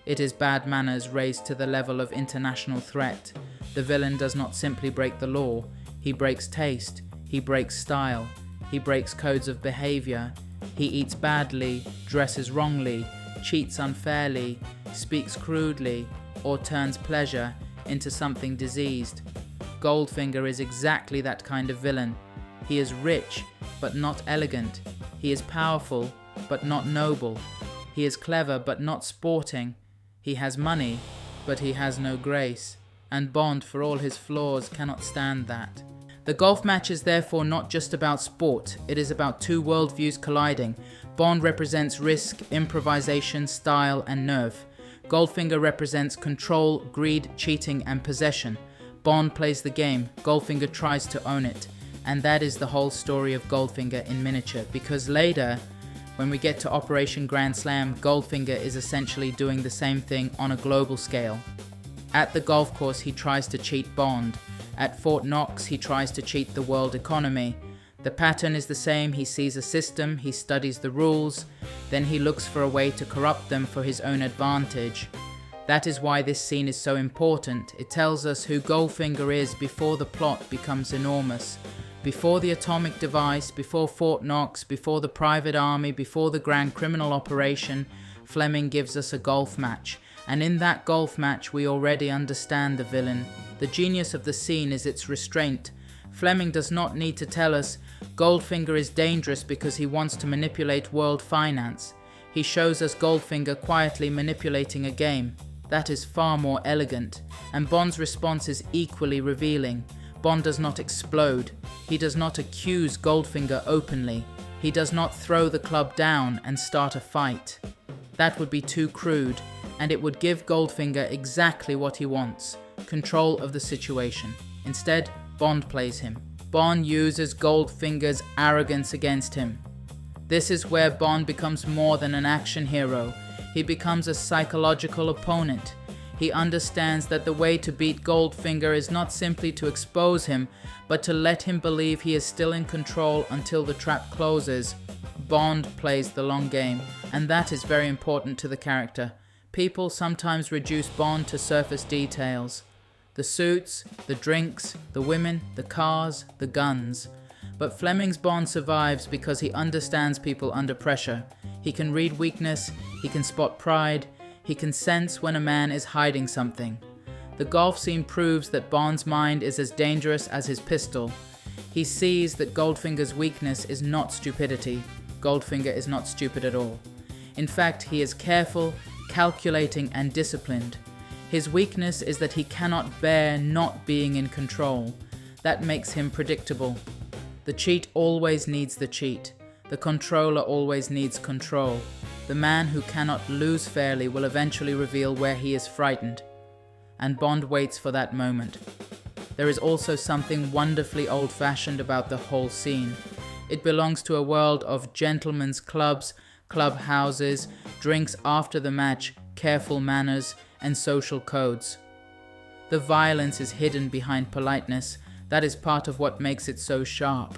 It is bad manners raised to the level of international threat. The villain does not simply break the law. He breaks taste. He breaks style. He breaks codes of behavior. He eats badly, dresses wrongly, cheats unfairly, speaks crudely, or turns pleasure into something diseased. Goldfinger is exactly that kind of villain. He is rich, but not elegant. He is powerful, but not noble. He is clever, but not sporting. He has money, but he has no grace. And Bond, for all his flaws, cannot stand that. The golf match is therefore not just about sport, it is about two worldviews colliding. Bond represents risk, improvisation, style, and nerve. Goldfinger represents control, greed, cheating, and possession. Bond plays the game, Goldfinger tries to own it. And that is the whole story of Goldfinger in miniature, because later, when we get to Operation Grand Slam, Goldfinger is essentially doing the same thing on a global scale. At the golf course, he tries to cheat Bond. At Fort Knox, he tries to cheat the world economy. The pattern is the same. He sees a system, he studies the rules, then he looks for a way to corrupt them for his own advantage. That is why this scene is so important. It tells us who Goldfinger is before the plot becomes enormous. Before the atomic device, before Fort Knox, before the private army, before the grand criminal operation, Fleming gives us a golf match, and in that golf match we already understand the villain. The genius of the scene is its restraint. Fleming does not need to tell us Goldfinger is dangerous because he wants to manipulate world finance. He shows us Goldfinger quietly manipulating a game. That is far more elegant, and Bond's response is equally revealing. Bond does not explode. He does not accuse Goldfinger openly. He does not throw the club down and start a fight. That would be too crude, and it would give Goldfinger exactly what he wants: control of the situation. Instead, Bond plays him. Bond uses Goldfinger's arrogance against him. This is where Bond becomes more than an action hero. He becomes a psychological opponent. He understands that the way to beat Goldfinger is not simply to expose him, but to let him believe he is still in control until the trap closes. Bond plays the long game, and that is very important to the character. People sometimes reduce Bond to surface details. The suits, the drinks, the women, the cars, the guns. But Fleming's Bond survives because he understands people under pressure. He can read weakness, he can spot pride, he can sense when a man is hiding something. The golf scene proves that Bond's mind is as dangerous as his pistol. He sees that Goldfinger's weakness is not stupidity. Goldfinger is not stupid at all. In fact, he is careful, calculating, and disciplined. His weakness is that he cannot bear not being in control. That makes him predictable. The cheat always needs the cheat. The controller always needs control. The man who cannot lose fairly will eventually reveal where he is frightened. And Bond waits for that moment. There is also something wonderfully old-fashioned about the whole scene. It belongs to a world of gentlemen's clubs, clubhouses, drinks after the match, careful manners, and social codes. The violence is hidden behind politeness. That is part of what makes it so sharp.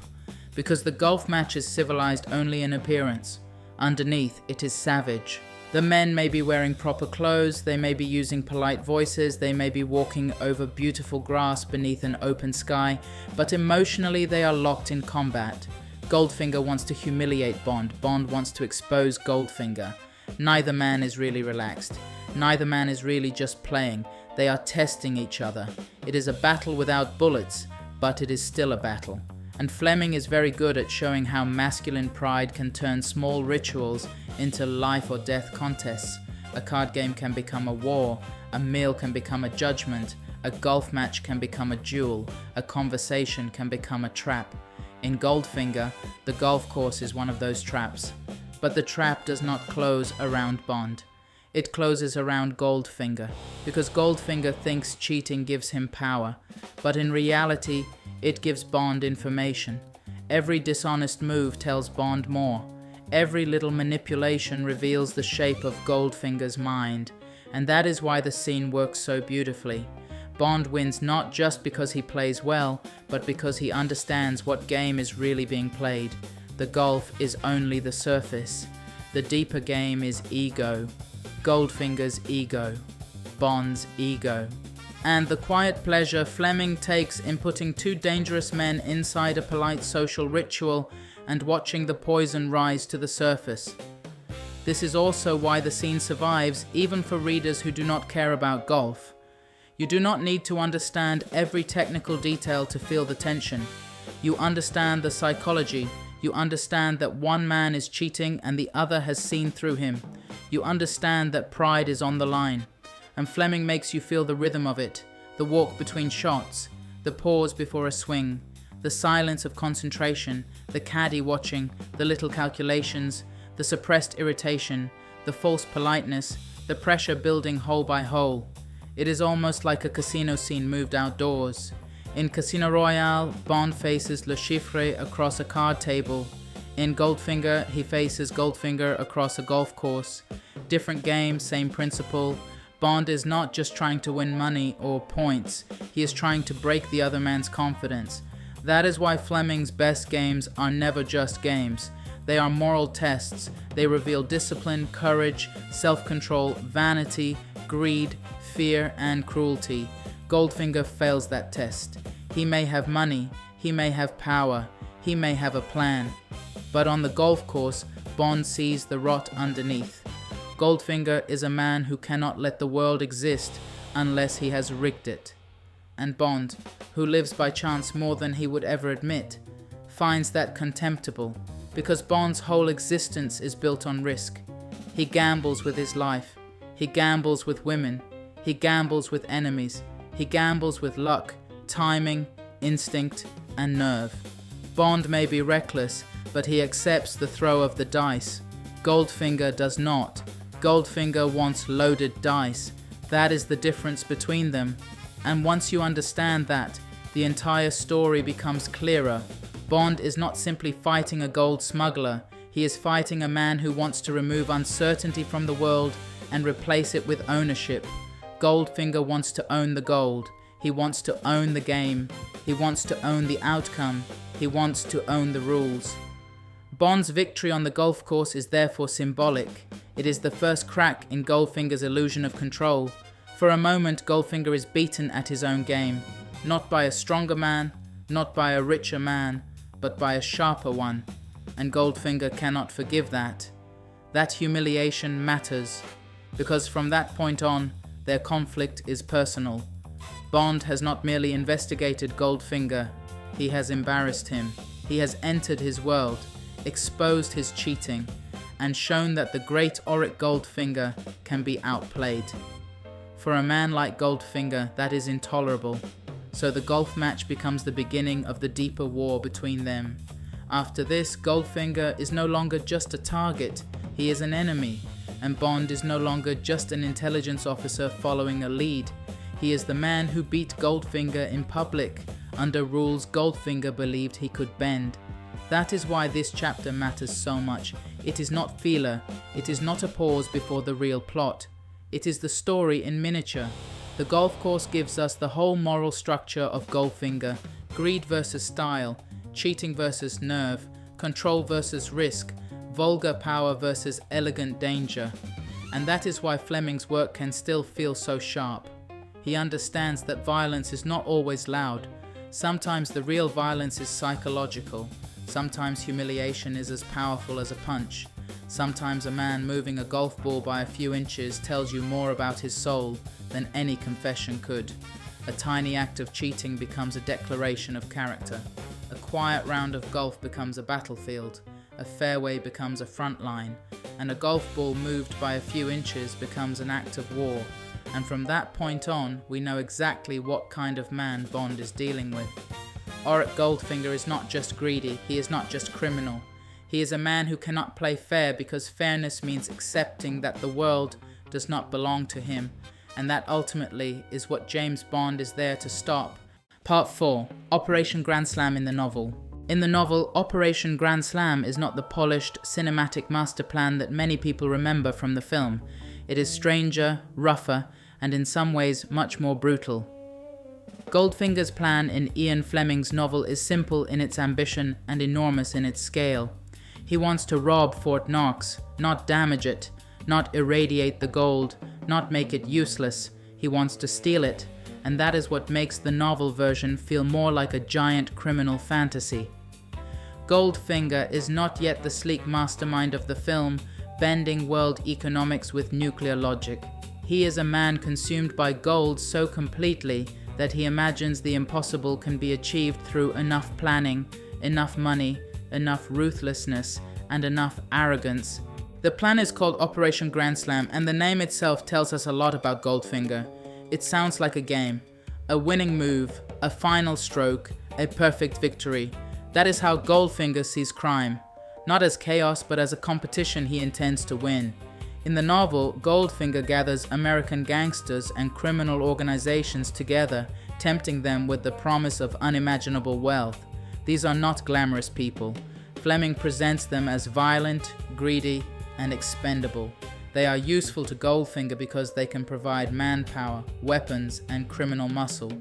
Because the golf match is civilized only in appearance. Underneath, it is savage. The men may be wearing proper clothes, they may be using polite voices, they may be walking over beautiful grass beneath an open sky, but emotionally they are locked in combat. Goldfinger wants to humiliate Bond. Bond wants to expose Goldfinger. Neither man is really relaxed. Neither man is really just playing. They are testing each other. It is a battle without bullets, but it is still a battle. And Fleming is very good at showing how masculine pride can turn small rituals into life or death contests. A card game can become a war, a meal can become a judgment, a golf match can become a duel, a conversation can become a trap. In Goldfinger, the golf course is one of those traps. But the trap does not close around Bond. It closes around Goldfinger, because Goldfinger thinks cheating gives him power, but in reality, it gives Bond information. Every dishonest move tells Bond more. Every little manipulation reveals the shape of Goldfinger's mind, and that is why the scene works so beautifully. Bond wins not just because he plays well, but because he understands what game is really being played. The golf is only the surface. The deeper game is ego. Goldfinger's ego. Bond's ego. And the quiet pleasure Fleming takes in putting two dangerous men inside a polite social ritual and watching the poison rise to the surface. This is also why the scene survives even for readers who do not care about golf. You do not need to understand every technical detail to feel the tension. You understand the psychology. You understand that one man is cheating and the other has seen through him. You understand that pride is on the line. And Fleming makes you feel the rhythm of it, the walk between shots, the pause before a swing, the silence of concentration, the caddy watching, the little calculations, the suppressed irritation, the false politeness, the pressure building hole by hole. It is almost like a casino scene moved outdoors. In Casino Royale, Bond faces Le Chiffre across a card table. In Goldfinger, he faces Goldfinger across a golf course. Different game, same principle. Bond is not just trying to win money or points, he is trying to break the other man's confidence. That is why Fleming's best games are never just games. They are moral tests. They reveal discipline, courage, self-control, vanity, greed, fear, and cruelty. Goldfinger fails that test. He may have money, he may have power, he may have a plan. But on the golf course, Bond sees the rot underneath. Goldfinger is a man who cannot let the world exist unless he has rigged it. And Bond, who lives by chance more than he would ever admit, finds that contemptible, because Bond's whole existence is built on risk. He gambles with his life. He gambles with women. He gambles with enemies. He gambles with luck, timing, instinct, and nerve. Bond may be reckless, but he accepts the throw of the dice. Goldfinger does not. Goldfinger wants loaded dice. That is the difference between them. And once you understand that, the entire story becomes clearer. Bond is not simply fighting a gold smuggler. He is fighting a man who wants to remove uncertainty from the world and replace it with ownership. Goldfinger wants to own the gold. He wants to own the game. He wants to own the outcome. He wants to own the rules. Bond's victory on the golf course is therefore symbolic. It is the first crack in Goldfinger's illusion of control. For a moment, Goldfinger is beaten at his own game. Not by a stronger man, not by a richer man, but by a sharper one. And Goldfinger cannot forgive that. That humiliation matters, because from that point on, their conflict is personal. Bond has not merely investigated Goldfinger, he has embarrassed him. He has entered his world, exposed his cheating, and shown that the great Auric Goldfinger can be outplayed. For a man like Goldfinger, that is intolerable. So the golf match becomes the beginning of the deeper war between them. After this, Goldfinger is no longer just a target, he is an enemy. And Bond is no longer just an intelligence officer following a lead. He is the man who beat Goldfinger in public, under rules Goldfinger believed he could bend. That is why this chapter matters so much. It is not filler, it is not a pause before the real plot. It is the story in miniature. The golf course gives us the whole moral structure of Goldfinger: greed versus style, cheating versus nerve, control versus risk, vulgar power versus elegant danger. And that is why Fleming's work can still feel so sharp. He understands that violence is not always loud. Sometimes the real violence is psychological. Sometimes humiliation is as powerful as a punch. Sometimes a man moving a golf ball by a few inches tells you more about his soul than any confession could. A tiny act of cheating becomes a declaration of character. A quiet round of golf becomes a battlefield. A fairway becomes a front line. And a golf ball moved by a few inches becomes an act of war. And from that point on, we know exactly what kind of man Bond is dealing with. Auric Goldfinger is not just greedy, he is not just criminal. He is a man who cannot play fair because fairness means accepting that the world does not belong to him, and that ultimately is what James Bond is there to stop. Part 4. Operation Grand Slam in the novel. In the novel, Operation Grand Slam is not the polished cinematic master plan that many people remember from the film. It is stranger, rougher, and in some ways much more brutal. Goldfinger's plan in Ian Fleming's novel is simple in its ambition and enormous in its scale. He wants to rob Fort Knox, not damage it, not irradiate the gold, not make it useless. He wants to steal it, and that is what makes the novel version feel more like a giant criminal fantasy. Goldfinger is not yet the sleek mastermind of the film, bending world economics with nuclear logic. He is a man consumed by gold so completely that he imagines the impossible can be achieved through enough planning, enough money, enough ruthlessness, and enough arrogance. The plan is called Operation Grand Slam, and the name itself tells us a lot about Goldfinger. It sounds like a game, a winning move, a final stroke, a perfect victory. That is how Goldfinger sees crime, not as chaos but as a competition he intends to win. In the novel, Goldfinger gathers American gangsters and criminal organizations together, tempting them with the promise of unimaginable wealth. These are not glamorous people. Fleming presents them as violent, greedy, and expendable. They are useful to Goldfinger because they can provide manpower, weapons, and criminal muscle.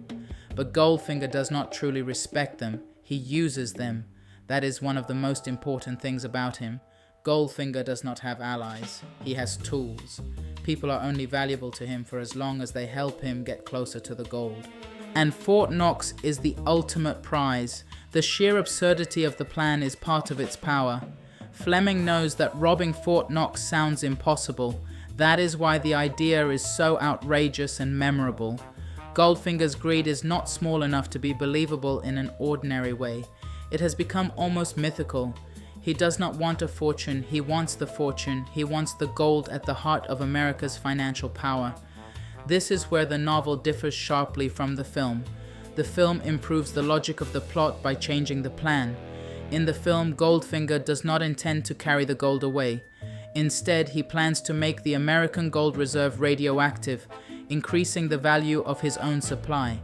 But Goldfinger does not truly respect them. He uses them. That is one of the most important things about him. Goldfinger does not have allies. He has tools. People are only valuable to him for as long as they help him get closer to the gold. And Fort Knox is the ultimate prize. The sheer absurdity of the plan is part of its power. Fleming knows that robbing Fort Knox sounds impossible. That is why the idea is so outrageous and memorable. Goldfinger's greed is not small enough to be believable in an ordinary way. It has become almost mythical. He does not want a fortune, he wants the fortune, he wants the gold at the heart of America's financial power. This is where the novel differs sharply from the film. The film improves the logic of the plot by changing the plan. In the film, Goldfinger does not intend to carry the gold away. Instead, he plans to make the American gold reserve radioactive, increasing the value of his own supply.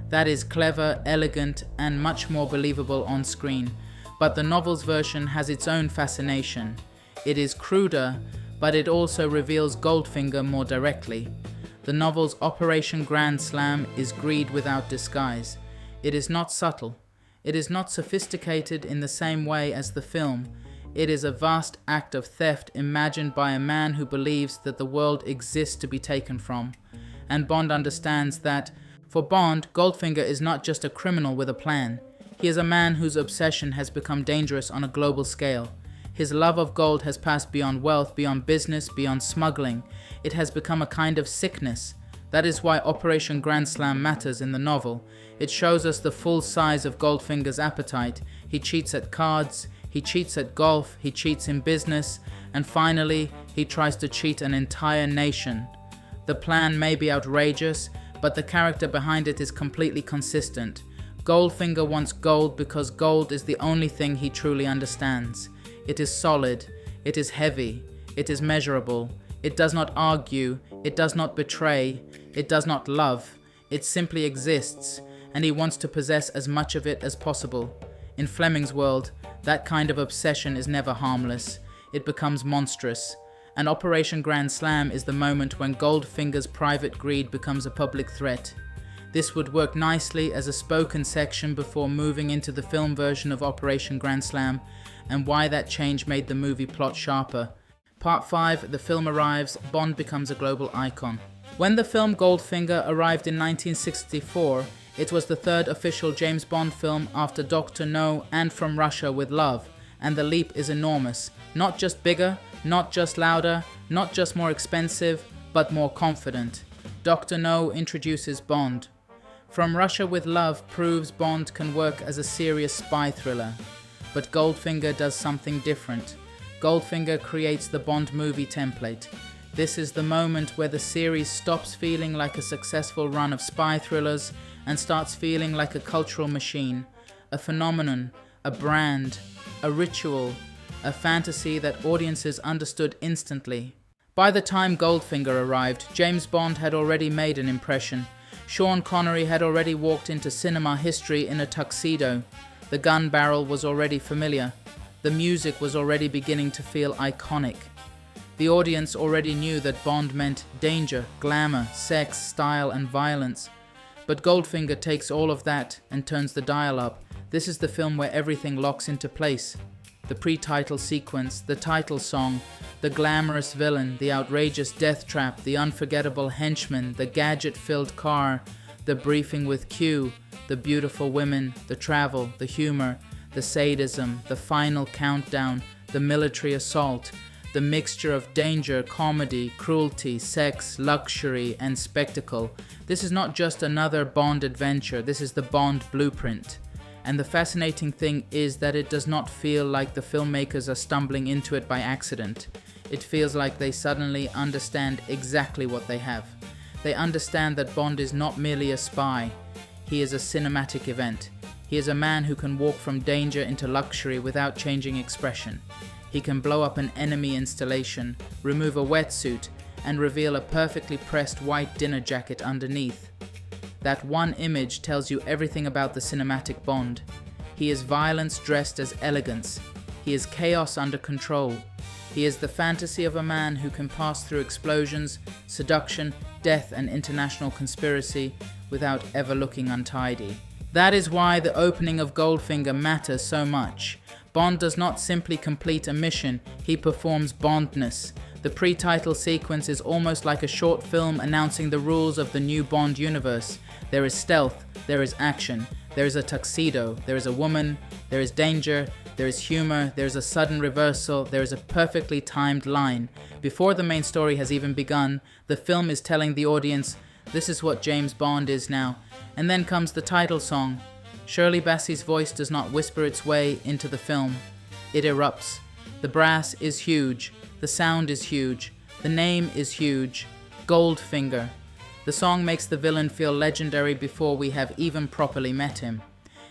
That is clever, elegant, and much more believable on screen. But the novel's version has its own fascination. It is cruder, but it also reveals Goldfinger more directly. The novel's Operation Grand Slam is greed without disguise. It is not subtle. It is not sophisticated in the same way as the film. It is a vast act of theft imagined by a man who believes that the world exists to be taken from. And Bond understands that, for Bond, Goldfinger is not just a criminal with a plan. He is a man whose obsession has become dangerous on a global scale. His love of gold has passed beyond wealth, beyond business, beyond smuggling. It has become a kind of sickness. That is why Operation Grand Slam matters in the novel. It shows us the full size of Goldfinger's appetite. He cheats at cards, he cheats at golf, he cheats in business, and finally, he tries to cheat an entire nation. The plan may be outrageous, but the character behind it is completely consistent. Goldfinger wants gold because gold is the only thing he truly understands. It is solid, it is heavy, it is measurable, it does not argue, it does not betray, it does not love, it simply exists, and he wants to possess as much of it as possible. In Fleming's world, that kind of obsession is never harmless, it becomes monstrous. And Operation Grand Slam is the moment when Goldfinger's private greed becomes a public threat. This would work nicely as a spoken section before moving into the film version of Operation Grand Slam, and why that change made the movie plot sharper. Part 5, the film arrives, Bond becomes a global icon. When the film Goldfinger arrived in 1964, it was the third official James Bond film after Dr. No and From Russia with Love, and the leap is enormous. Not just bigger, not just louder, not just more expensive, but more confident. Dr. No introduces Bond. From Russia with Love proves Bond can work as a serious spy thriller. But Goldfinger does something different. Goldfinger creates the Bond movie template. This is the moment where the series stops feeling like a successful run of spy thrillers and starts feeling like a cultural machine, a phenomenon, a brand, a ritual, a fantasy that audiences understood instantly. By the time Goldfinger arrived, James Bond had already made an impression. Sean Connery had already walked into cinema history in a tuxedo. The gun barrel was already familiar. The music was already beginning to feel iconic. The audience already knew that Bond meant danger, glamour, sex, style, and violence. But Goldfinger takes all of that and turns the dial up. This is the film where everything locks into place. The pre-title sequence, the title song, the glamorous villain, the outrageous death trap, the unforgettable henchman, the gadget-filled car, the briefing with Q, the beautiful women, the travel, the humor, the sadism, the final countdown, the military assault, the mixture of danger, comedy, cruelty, sex, luxury, and spectacle. This is not just another Bond adventure, this is the Bond blueprint. And the fascinating thing is that it does not feel like the filmmakers are stumbling into it by accident. It feels like they suddenly understand exactly what they have. They understand that Bond is not merely a spy. He is a cinematic event. He is a man who can walk from danger into luxury without changing expression. He can blow up an enemy installation, remove a wetsuit, and reveal a perfectly pressed white dinner jacket underneath. That one image tells you everything about the cinematic Bond. He is violence dressed as elegance. He is chaos under control. He is the fantasy of a man who can pass through explosions, seduction, death, and international conspiracy without ever looking untidy. That is why the opening of Goldfinger matters so much. Bond does not simply complete a mission, he performs Bondness. The pre-title sequence is almost like a short film announcing the rules of the new Bond universe. There is stealth, there is action, There is a tuxedo, there is a woman, there is danger, there is humor, there is a sudden reversal, there is a perfectly timed line. Before the main story has even begun, the film is telling the audience, this is what James Bond is now. And then comes the title song. Shirley Bassey's voice does not whisper its way into the film. It erupts. The brass is huge. The sound is huge. The name is huge. Goldfinger. The song makes the villain feel legendary before we have even properly met him.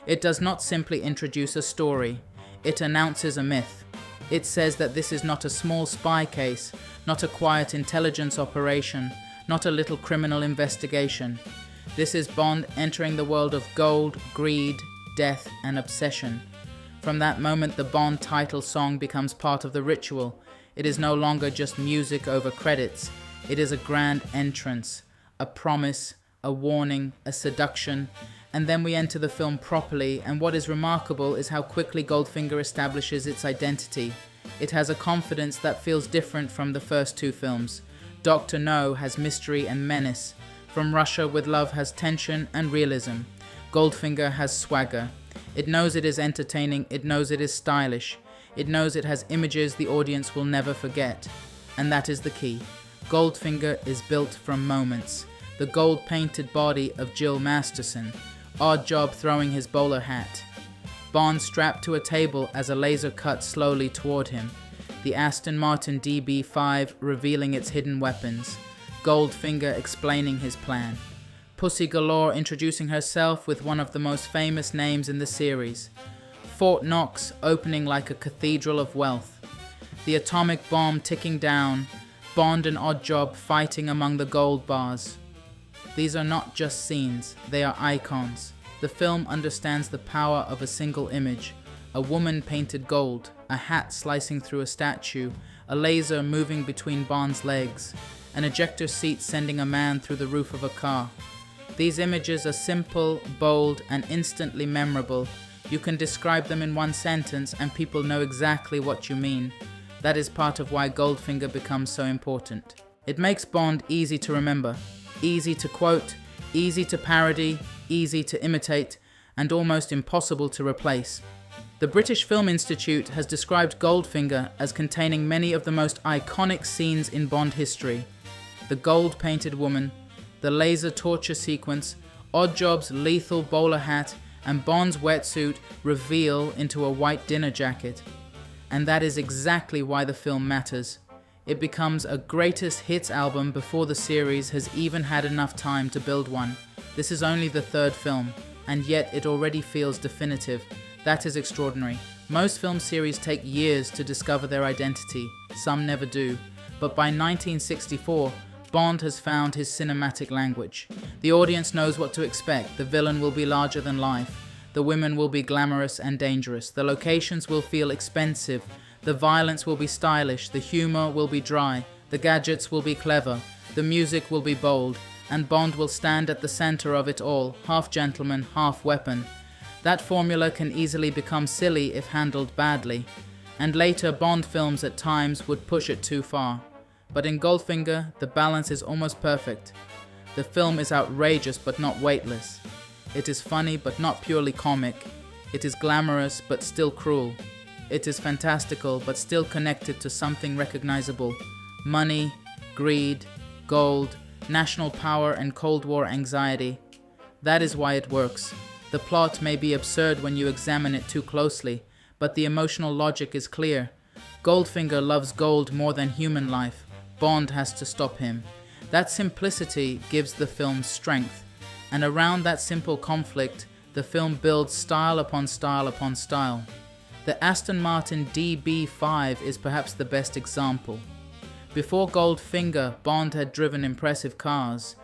It does not simply introduce a story. It announces a myth. It says that this is not a small spy case, not a quiet intelligence operation, not a little criminal investigation. This is Bond entering the world of gold, greed, death, and obsession. From that moment, the Bond title song becomes part of the ritual. It is no longer just music over credits. It is a grand entrance, a promise, a warning, a seduction, and then we enter the film properly, and what is remarkable is how quickly Goldfinger establishes its identity. It has a confidence that feels different from the first two films. Dr. No has mystery and menace. From Russia with Love has tension and realism. Goldfinger has swagger. It knows it is entertaining, it knows it is stylish. It knows it has images the audience will never forget. And that is the key. Goldfinger is built from moments. The gold-painted body of Jill Masterson. Oddjob throwing his bowler hat. Bond strapped to a table as a laser cuts slowly toward him. The Aston Martin DB5 revealing its hidden weapons. Goldfinger explaining his plan. Pussy Galore introducing herself with one of the most famous names in the series. Fort Knox opening like a cathedral of wealth. The atomic bomb ticking down. Bond and Oddjob fighting among the gold bars. These are not just scenes, they are icons. The film understands the power of a single image. A woman painted gold, a hat slicing through a statue, a laser moving between Bond's legs, an ejector seat sending a man through the roof of a car. These images are simple, bold, and instantly memorable. You can describe them in one sentence and people know exactly what you mean. That is part of why Goldfinger becomes so important. It makes Bond easy to remember, easy to quote, easy to parody, easy to imitate, and almost impossible to replace. The British Film Institute has described Goldfinger as containing many of the most iconic scenes in Bond history. The gold-painted woman, the laser torture sequence, Oddjob's lethal bowler hat, and Bond's wetsuit reveal into a white dinner jacket. And that is exactly why the film matters. It becomes a greatest hits album before the series has even had enough time to build one. This is only the third film, and yet it already feels definitive. That is extraordinary. Most film series take years to discover their identity, some never do. But by 1964, Bond has found his cinematic language. The audience knows what to expect. The villain will be larger than life. The women will be glamorous and dangerous. The locations will feel expensive. The violence will be stylish. The humor will be dry. The gadgets will be clever. The music will be bold. And Bond will stand at the center of it all, half gentleman, half weapon. That formula can easily become silly if handled badly. And later Bond films at times would push it too far. But in Goldfinger, the balance is almost perfect. The film is outrageous but not weightless. It is funny but not purely comic. It is glamorous but still cruel. It is fantastical but still connected to something recognizable. Money, greed, gold, national power and Cold War anxiety. That is why it works. The plot may be absurd when you examine it too closely, but the emotional logic is clear. Goldfinger loves gold more than human life. Bond has to stop him. That simplicity gives the film strength, and around that simple conflict, the film builds style upon style upon style. The Aston Martin DB5 is perhaps the best example. Before Goldfinger, Bond had driven impressive cars,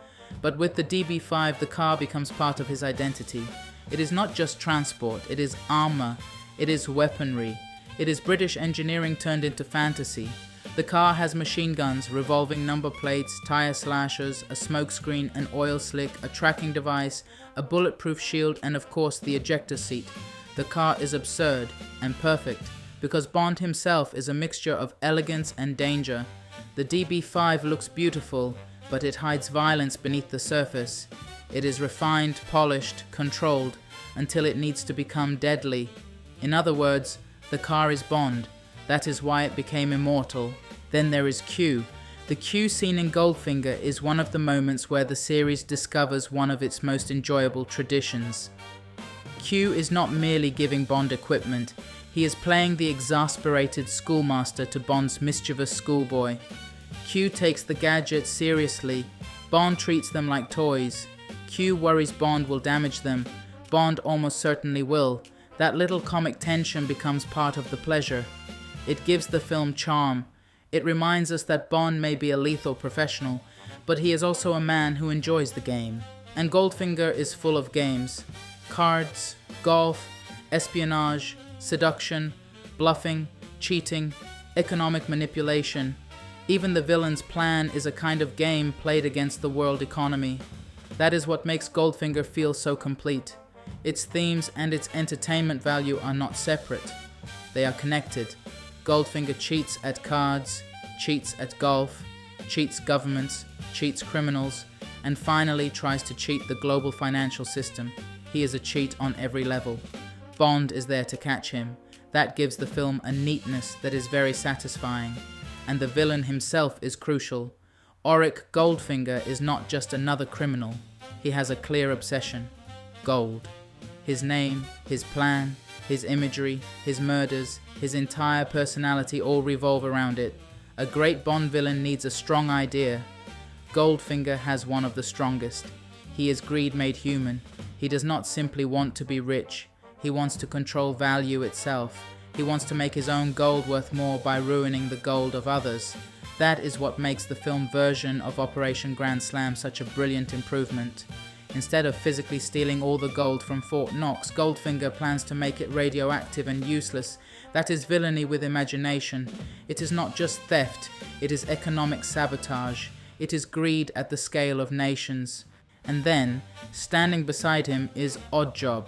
but with the DB5, the car becomes part of his identity. It is not just transport, it is armor, it is weaponry, it is British engineering turned into fantasy. The car has machine guns, revolving number plates, tire slashers, a smokescreen, an oil slick, a tracking device, a bulletproof shield, and of course the ejector seat. The car is absurd and perfect because Bond himself is a mixture of elegance and danger. The DB5 looks beautiful, but it hides violence beneath the surface. It is refined, polished, controlled. until it needs to become deadly. In other words, the car is Bond. That is why it became immortal. Then there is Q. The Q scene in Goldfinger is one of the moments where the series discovers one of its most enjoyable traditions. Q is not merely giving Bond equipment, he is playing the exasperated schoolmaster to Bond's mischievous schoolboy. Q takes the gadgets seriously, Bond treats them like toys. Q worries Bond will damage them, Bond almost certainly will. That little comic tension becomes part of the pleasure. It gives the film charm. It reminds us that Bond may be a lethal professional, but he is also a man who enjoys the game. And Goldfinger is full of games. Cards, golf, espionage, seduction, bluffing, cheating, economic manipulation. Even the villain's plan is a kind of game played against the world economy. That is what makes Goldfinger feel so complete. Its themes and its entertainment value are not separate. They are connected. Goldfinger cheats at cards, cheats at golf, cheats governments, cheats criminals, and finally tries to cheat the global financial system. He is a cheat on every level. Bond is there to catch him. That gives the film a neatness that is very satisfying. And the villain himself is crucial. Auric Goldfinger is not just another criminal. He has a clear obsession. Gold. His name, his plan, his imagery, his murders, his entire personality all revolve around it. A great Bond villain needs a strong idea. Goldfinger has one of the strongest. He is greed made human. He does not simply want to be rich. He wants to control value itself. He wants to make his own gold worth more by ruining the gold of others. That is what makes the film version of Operation Grand Slam such a brilliant improvement. Instead of physically stealing all the gold from Fort Knox, Goldfinger plans to make it radioactive and useless. That is villainy with imagination. It is not just theft, it is economic sabotage. It is greed at the scale of nations. And then, standing beside him is Oddjob.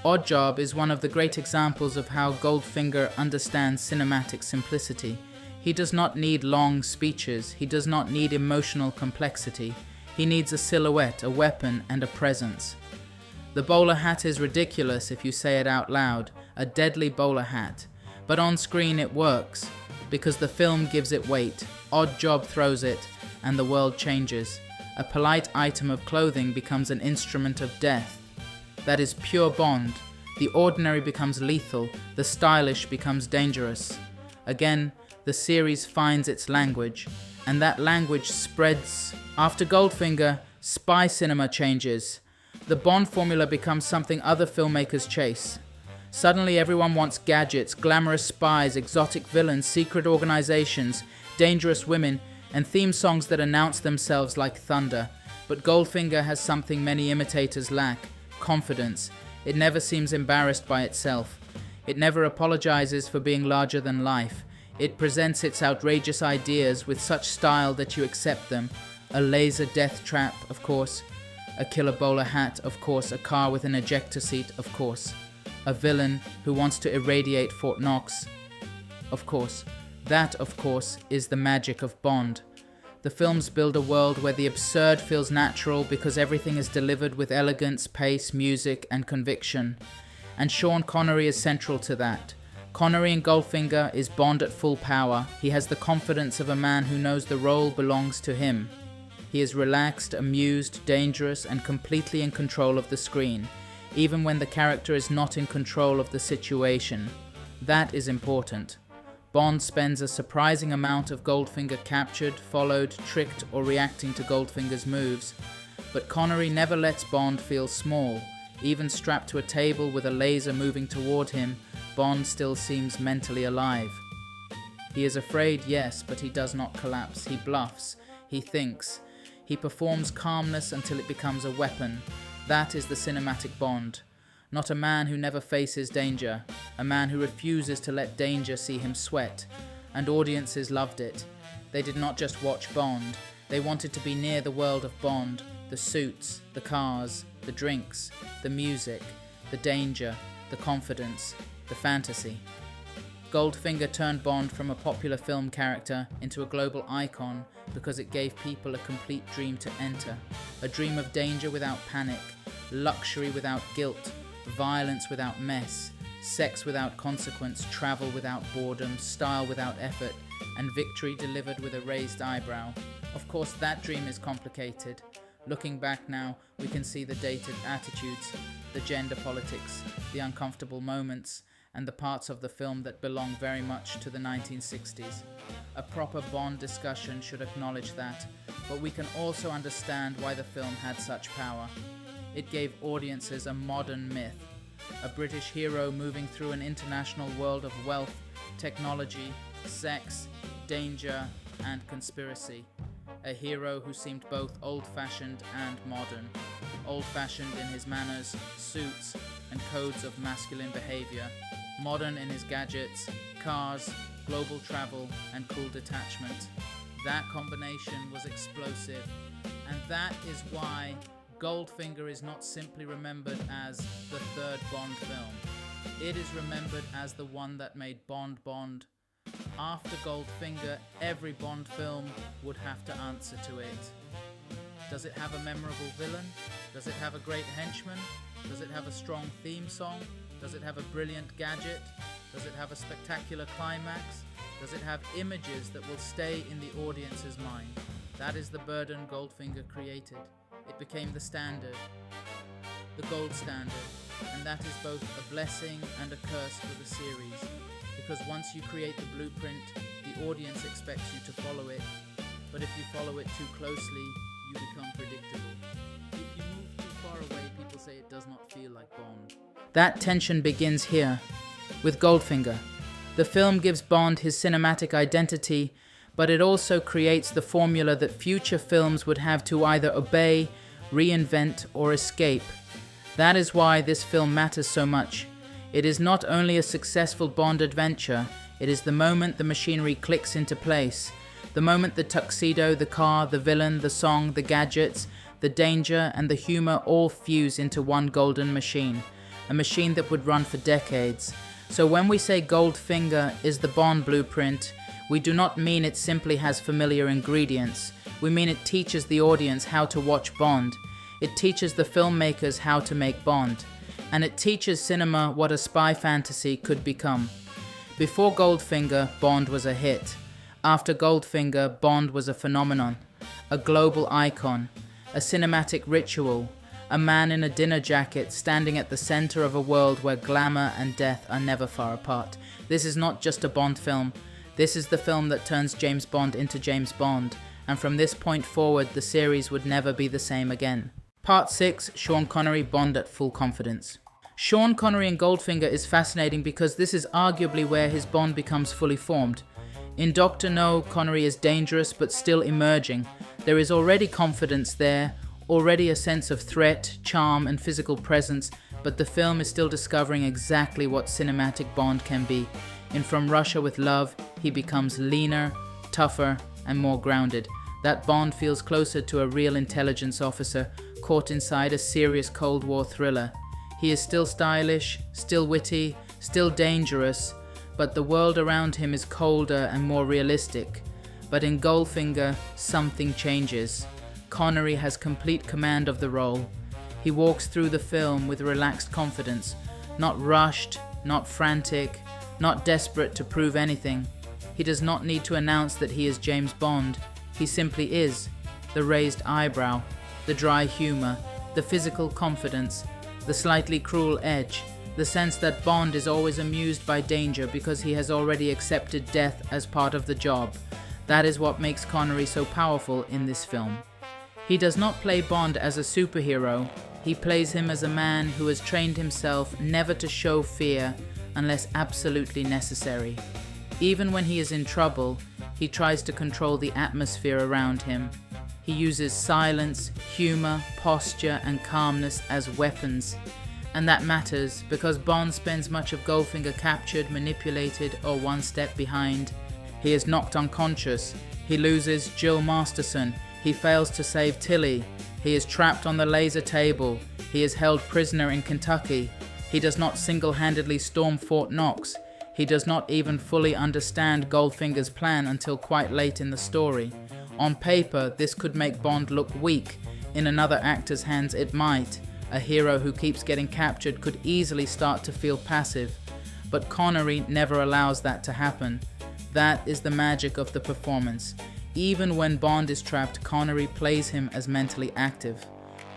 Oddjob is one of the great examples of how Goldfinger understands cinematic simplicity. He does not need long speeches, he does not need emotional complexity. He needs a silhouette, a weapon, and a presence. The bowler hat is ridiculous if you say it out loud, a deadly bowler hat. But on screen it works, because the film gives it weight. Oddjob throws it, and the world changes. A polite item of clothing becomes an instrument of death. That is pure Bond. The ordinary becomes lethal, the stylish becomes dangerous. Again, the series finds its language, and that language spreads. After Goldfinger, spy cinema changes. The Bond formula becomes something other filmmakers chase. Suddenly everyone wants gadgets, glamorous spies, exotic villains, secret organizations, dangerous women, and theme songs that announce themselves like thunder. But Goldfinger has something many imitators lack: confidence. It never seems embarrassed by itself. It never apologizes for being larger than life. It presents its outrageous ideas with such style that you accept them. A laser death trap, of course. A killer bowler hat, of course. A car with an ejector seat, of course. A villain who wants to irradiate Fort Knox, of course. That, of course, is the magic of Bond. The films build a world where the absurd feels natural because everything is delivered with elegance, pace, music, and conviction. And Sean Connery is central to that. Connery in Goldfinger is Bond at full power. He has the confidence of a man who knows the role belongs to him. He is relaxed, amused, dangerous, and completely in control of the screen, even when the character is not in control of the situation. That is important. Bond spends a surprising amount of Goldfinger captured, followed, tricked, or reacting to Goldfinger's moves. But Connery never lets Bond feel small. Even strapped to a table with a laser moving toward him, Bond still seems mentally alive. He is afraid, yes, but he does not collapse. He bluffs. He thinks. He performs calmness until it becomes a weapon. That is the cinematic Bond. Not a man who never faces danger. A man who refuses to let danger see him sweat. And audiences loved it. They did not just watch Bond. They wanted to be near the world of Bond. The suits, the cars, the drinks, the music, the danger, the confidence, the fantasy. Goldfinger turned Bond from a popular film character into a global icon because it gave people a complete dream to enter. A dream of danger without panic, luxury without guilt, violence without mess, sex without consequence, travel without boredom, style without effort, and victory delivered with a raised eyebrow. Of course, that dream is complicated. Looking back now, we can see the dated attitudes, the gender politics, the uncomfortable moments, and the parts of the film that belong very much to the 1960s. A proper Bond discussion should acknowledge that, but we can also understand why the film had such power. It gave audiences a modern myth, a British hero moving through an international world of wealth, technology, sex, danger, and conspiracy. A hero who seemed both old-fashioned and modern. Old-fashioned in his manners, suits, and codes of masculine behavior. Modern in his gadgets, cars, global travel, and cool detachment. That combination was explosive, and that is why Goldfinger is not simply remembered as the third Bond film. It is remembered as the one that made Bond Bond. After Goldfinger, every Bond film would have to answer to it. Does it have a memorable villain? Does it have a great henchman? Does it have a strong theme song? Does it have a brilliant gadget? Does it have a spectacular climax? Does it have images that will stay in the audience's mind? That is the burden Goldfinger created. It became the standard, the gold standard, and that is both a blessing and a curse for the series. Because once you create the blueprint, the audience expects you to follow it. But if you follow it too closely, you become predictable. If you move too far away, people say it does not feel like Bond. That tension begins here, with Goldfinger. The film gives Bond his cinematic identity, but it also creates the formula that future films would have to either obey, reinvent, or escape. That is why this film matters so much. It is not only a successful Bond adventure, it is the moment the machinery clicks into place. The moment the tuxedo, the car, the villain, the song, the gadgets, the danger, and the humor all fuse into one golden machine. A machine that would run for decades. So when we say Goldfinger is the Bond blueprint, we do not mean it simply has familiar ingredients. We mean it teaches the audience how to watch Bond. It teaches the filmmakers how to make Bond. And it teaches cinema what a spy fantasy could become. Before Goldfinger, Bond was a hit. After Goldfinger, Bond was a phenomenon, a global icon, a cinematic ritual, a man in a dinner jacket standing at the center of a world where glamour and death are never far apart. This is not just a Bond film. This is the film that turns James Bond into James Bond, and from this point forward, the series would never be the same again. Part 6, Sean Connery, Bond at Full Confidence. Sean Connery in Goldfinger is fascinating because this is arguably where his Bond becomes fully formed. In Dr. No, Connery is dangerous but still emerging. There is already confidence there, already a sense of threat, charm, and physical presence, but the film is still discovering exactly what cinematic Bond can be. In From Russia with Love, he becomes leaner, tougher, and more grounded. That Bond feels closer to a real intelligence officer caught inside a serious Cold War thriller. He is still stylish, still witty, still dangerous, but the world around him is colder and more realistic. But in Goldfinger, something changes. Connery has complete command of the role. He walks through the film with relaxed confidence, not rushed, not frantic, not desperate to prove anything. He does not need to announce that he is James Bond. He simply is. The raised eyebrow, the dry humor, the physical confidence, the slightly cruel edge, the sense that Bond is always amused by danger because he has already accepted death as part of the job. That is what makes Connery so powerful in this film. He does not play Bond as a superhero. He plays him as a man who has trained himself never to show fear unless absolutely necessary. Even when he is in trouble, he tries to control the atmosphere around him. He uses silence, humor, posture, and calmness as weapons. And that matters because Bond spends much of Goldfinger captured, manipulated, or one step behind. He is knocked unconscious. He loses Jill Masterson. He fails to save Tilly. He is trapped on the laser table. He is held prisoner in Kentucky. He does not single-handedly storm Fort Knox. He does not even fully understand Goldfinger's plan until quite late in the story. On paper, this could make Bond look weak. In another actor's hands, it might. A hero who keeps getting captured could easily start to feel passive, but Connery never allows that to happen. That is the magic of the performance. Even when Bond is trapped, Connery plays him as mentally active,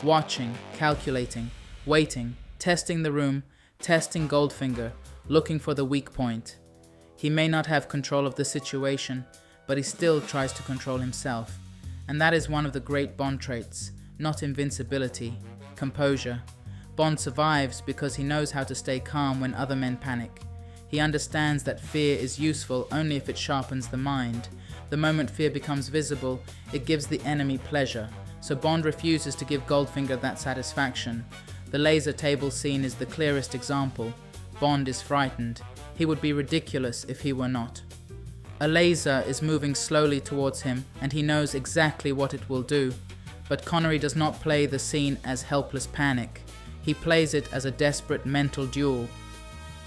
watching, calculating, waiting, testing the room, testing Goldfinger, looking for the weak point. He may not have control of the situation, but he still tries to control himself. And that is one of the great Bond traits, not invincibility, composure. Bond survives because he knows how to stay calm when other men panic. He understands that fear is useful only if it sharpens the mind. The moment fear becomes visible, it gives the enemy pleasure. So Bond refuses to give Goldfinger that satisfaction. The laser table scene is the clearest example. Bond is frightened. He would be ridiculous if he were not. A laser is moving slowly towards him, and he knows exactly what it will do. But Connery does not play the scene as helpless panic. He plays it as a desperate mental duel.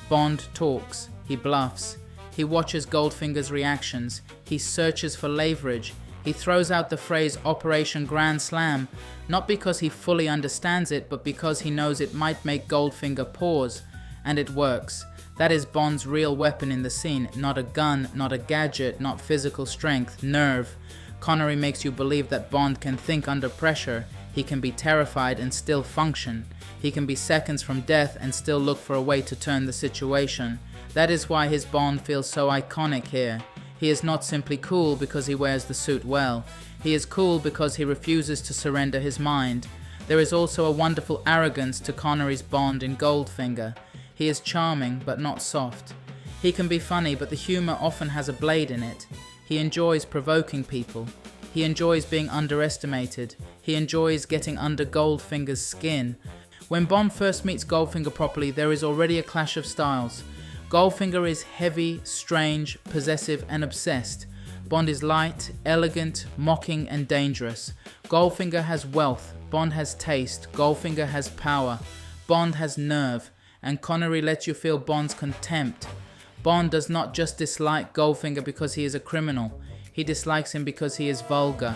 Bond talks, he bluffs, he watches Goldfinger's reactions, he searches for leverage, he throws out the phrase Operation Grand Slam, not because he fully understands it, but because he knows it might make Goldfinger pause, and it works. That is Bond's real weapon in the scene, not a gun, not a gadget, not physical strength, nerve. Connery makes you believe that Bond can think under pressure, he can be terrified and still function. He can be seconds from death and still look for a way to turn the situation. That is why his Bond feels so iconic here. He is not simply cool because he wears the suit well. He is cool because he refuses to surrender his mind. There is also a wonderful arrogance to Connery's Bond in Goldfinger. He is charming but not soft. He can be funny, but the humor often has a blade in it. He enjoys provoking people. He enjoys being underestimated. He enjoys getting under Goldfinger's skin. When Bond first meets Goldfinger properly, there is already a clash of styles. Goldfinger is heavy, strange, possessive, and obsessed. Bond is light, elegant, mocking, and dangerous. Goldfinger has wealth. Bond has taste. Goldfinger has power. Bond has nerve. And Connery lets you feel Bond's contempt. Bond does not just dislike Goldfinger because he is a criminal. He dislikes him because he is vulgar.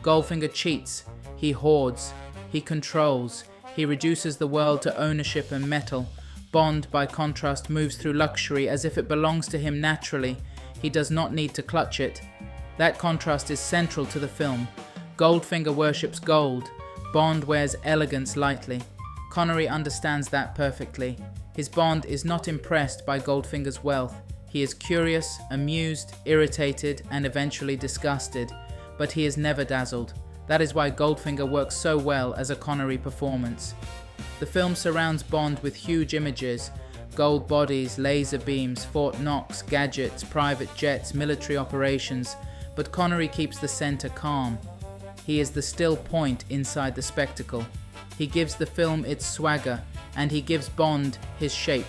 Goldfinger cheats. He hoards. He controls. He reduces the world to ownership and metal. Bond, by contrast, moves through luxury as if it belongs to him naturally. He does not need to clutch it. That contrast is central to the film. Goldfinger worships gold. Bond wears elegance lightly. Connery understands that perfectly. His Bond is not impressed by Goldfinger's wealth. He is curious, amused, irritated, and eventually disgusted. But he is never dazzled. That is why Goldfinger works so well as a Connery performance. The film surrounds Bond with huge images, gold bodies, laser beams, Fort Knox, gadgets, private jets, military operations, but Connery keeps the center calm. He is the still point inside the spectacle. He gives the film its swagger, and he gives Bond his shape.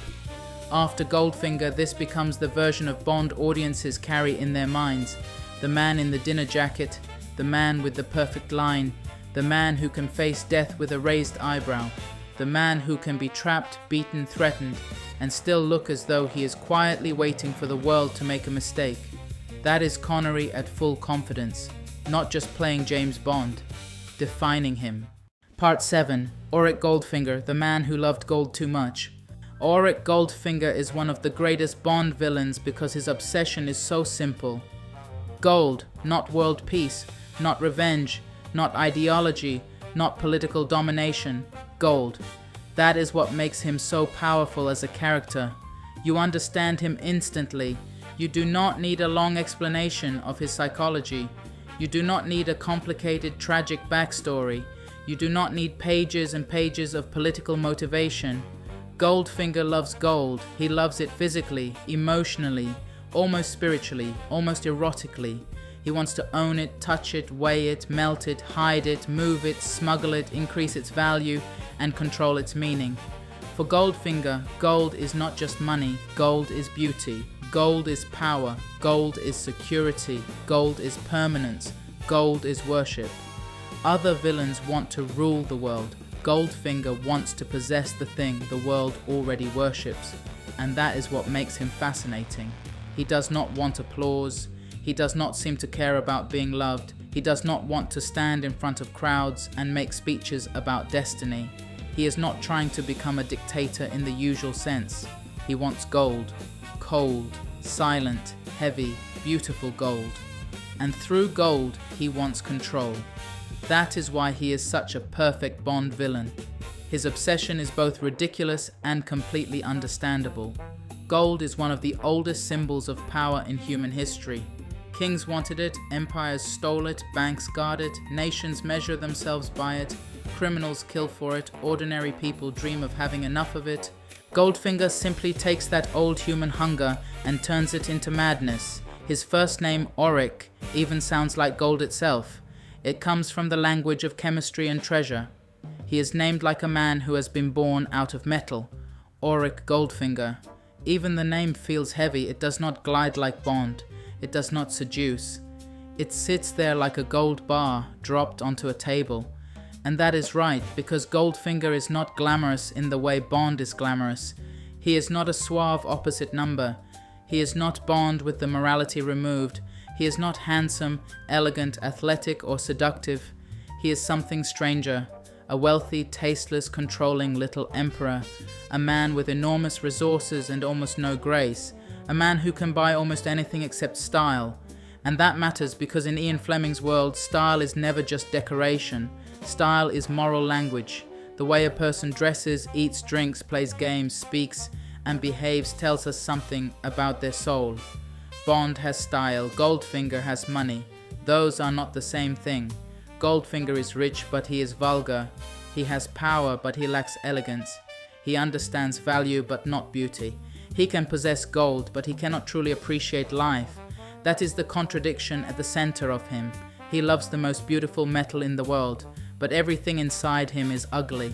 After Goldfinger, this becomes the version of Bond audiences carry in their minds. The man in the dinner jacket, the man with the perfect line, the man who can face death with a raised eyebrow, the man who can be trapped, beaten, threatened, and still look as though he is quietly waiting for the world to make a mistake. That is Connery at full confidence, not just playing James Bond, defining him. Part 7. Auric Goldfinger, the man who loved gold too much. Auric Goldfinger is one of the greatest Bond villains because his obsession is so simple. Gold, not world peace, not revenge, not ideology, not political domination. Gold. That is what makes him so powerful as a character. You understand him instantly. You do not need a long explanation of his psychology. You do not need a complicated, tragic backstory. You do not need pages and pages of political motivation. Goldfinger loves gold. He loves it physically, emotionally, almost spiritually, almost erotically. He wants to own it, touch it, weigh it, melt it, hide it, move it, smuggle it, increase its value, and control its meaning. For Goldfinger, gold is not just money, gold is beauty, gold is power, gold is security, gold is permanence, gold is worship. Other villains want to rule the world. Goldfinger wants to possess the thing the world already worships, and that is what makes him fascinating. He does not want applause. He does not seem to care about being loved. He does not want to stand in front of crowds and make speeches about destiny. He is not trying to become a dictator in the usual sense. He wants gold. Cold, silent, heavy, beautiful gold. And through gold, he wants control. That is why he is such a perfect Bond villain. His obsession is both ridiculous and completely understandable. Gold is one of the oldest symbols of power in human history. Kings wanted it, empires stole it, banks guard it, nations measure themselves by it, criminals kill for it, ordinary people dream of having enough of it. Goldfinger simply takes that old human hunger and turns it into madness. His first name, Auric, even sounds like gold itself. It comes from the language of chemistry and treasure. He is named like a man who has been born out of metal, Auric Goldfinger. Even the name feels heavy. It does not glide like Bond. It does not seduce. It sits there like a gold bar dropped onto a table. And that is right, because Goldfinger is not glamorous in the way Bond is glamorous. He is not a suave opposite number. He is not Bond with the morality removed. He is not handsome, elegant, athletic, or seductive. He is something stranger. A wealthy, tasteless, controlling little emperor. A man with enormous resources and almost no grace. A man who can buy almost anything except style. And that matters because in Ian Fleming's world, style is never just decoration. Style is moral language. The way a person dresses, eats, drinks, plays games, speaks, and behaves tells us something about their soul. Bond has style, Goldfinger has money. Those are not the same thing. Goldfinger is rich, but he is vulgar. He has power, but he lacks elegance. He understands value, but not beauty. He can possess gold, but he cannot truly appreciate life. That is the contradiction at the center of him. He loves the most beautiful metal in the world, but everything inside him is ugly.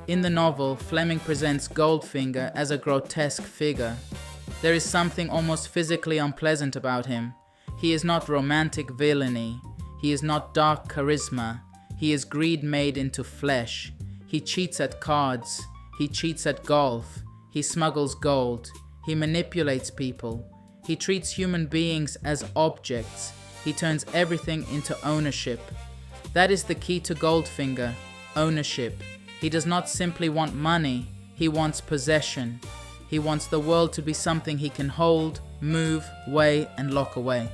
In the novel, Fleming presents Goldfinger as a grotesque figure. There is something almost physically unpleasant about him. He is not romantic villainy. He is not dark charisma. He is greed made into flesh. He cheats at cards. He cheats at golf. He smuggles gold. He manipulates people. He treats human beings as objects. He turns everything into ownership. That is the key to Goldfinger, ownership. He does not simply want money. He wants possession. He wants the world to be something he can hold, move, weigh, and lock away.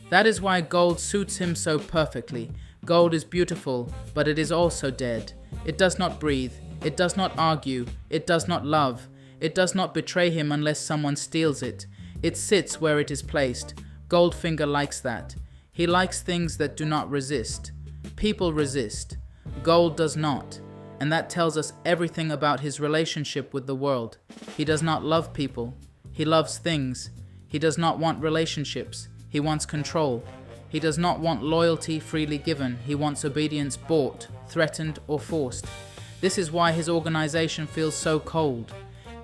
That is why gold suits him so perfectly. Gold is beautiful, but it is also dead. It does not breathe. It does not argue. It does not love. It does not betray him unless someone steals it. It sits where it is placed. Goldfinger likes that. He likes things that do not resist. People resist. Gold does not. And that tells us everything about his relationship with the world. He does not love people. He loves things. He does not want relationships. He wants control. He does not want loyalty freely given. He wants obedience bought, threatened, or forced. This is why his organization feels so cold.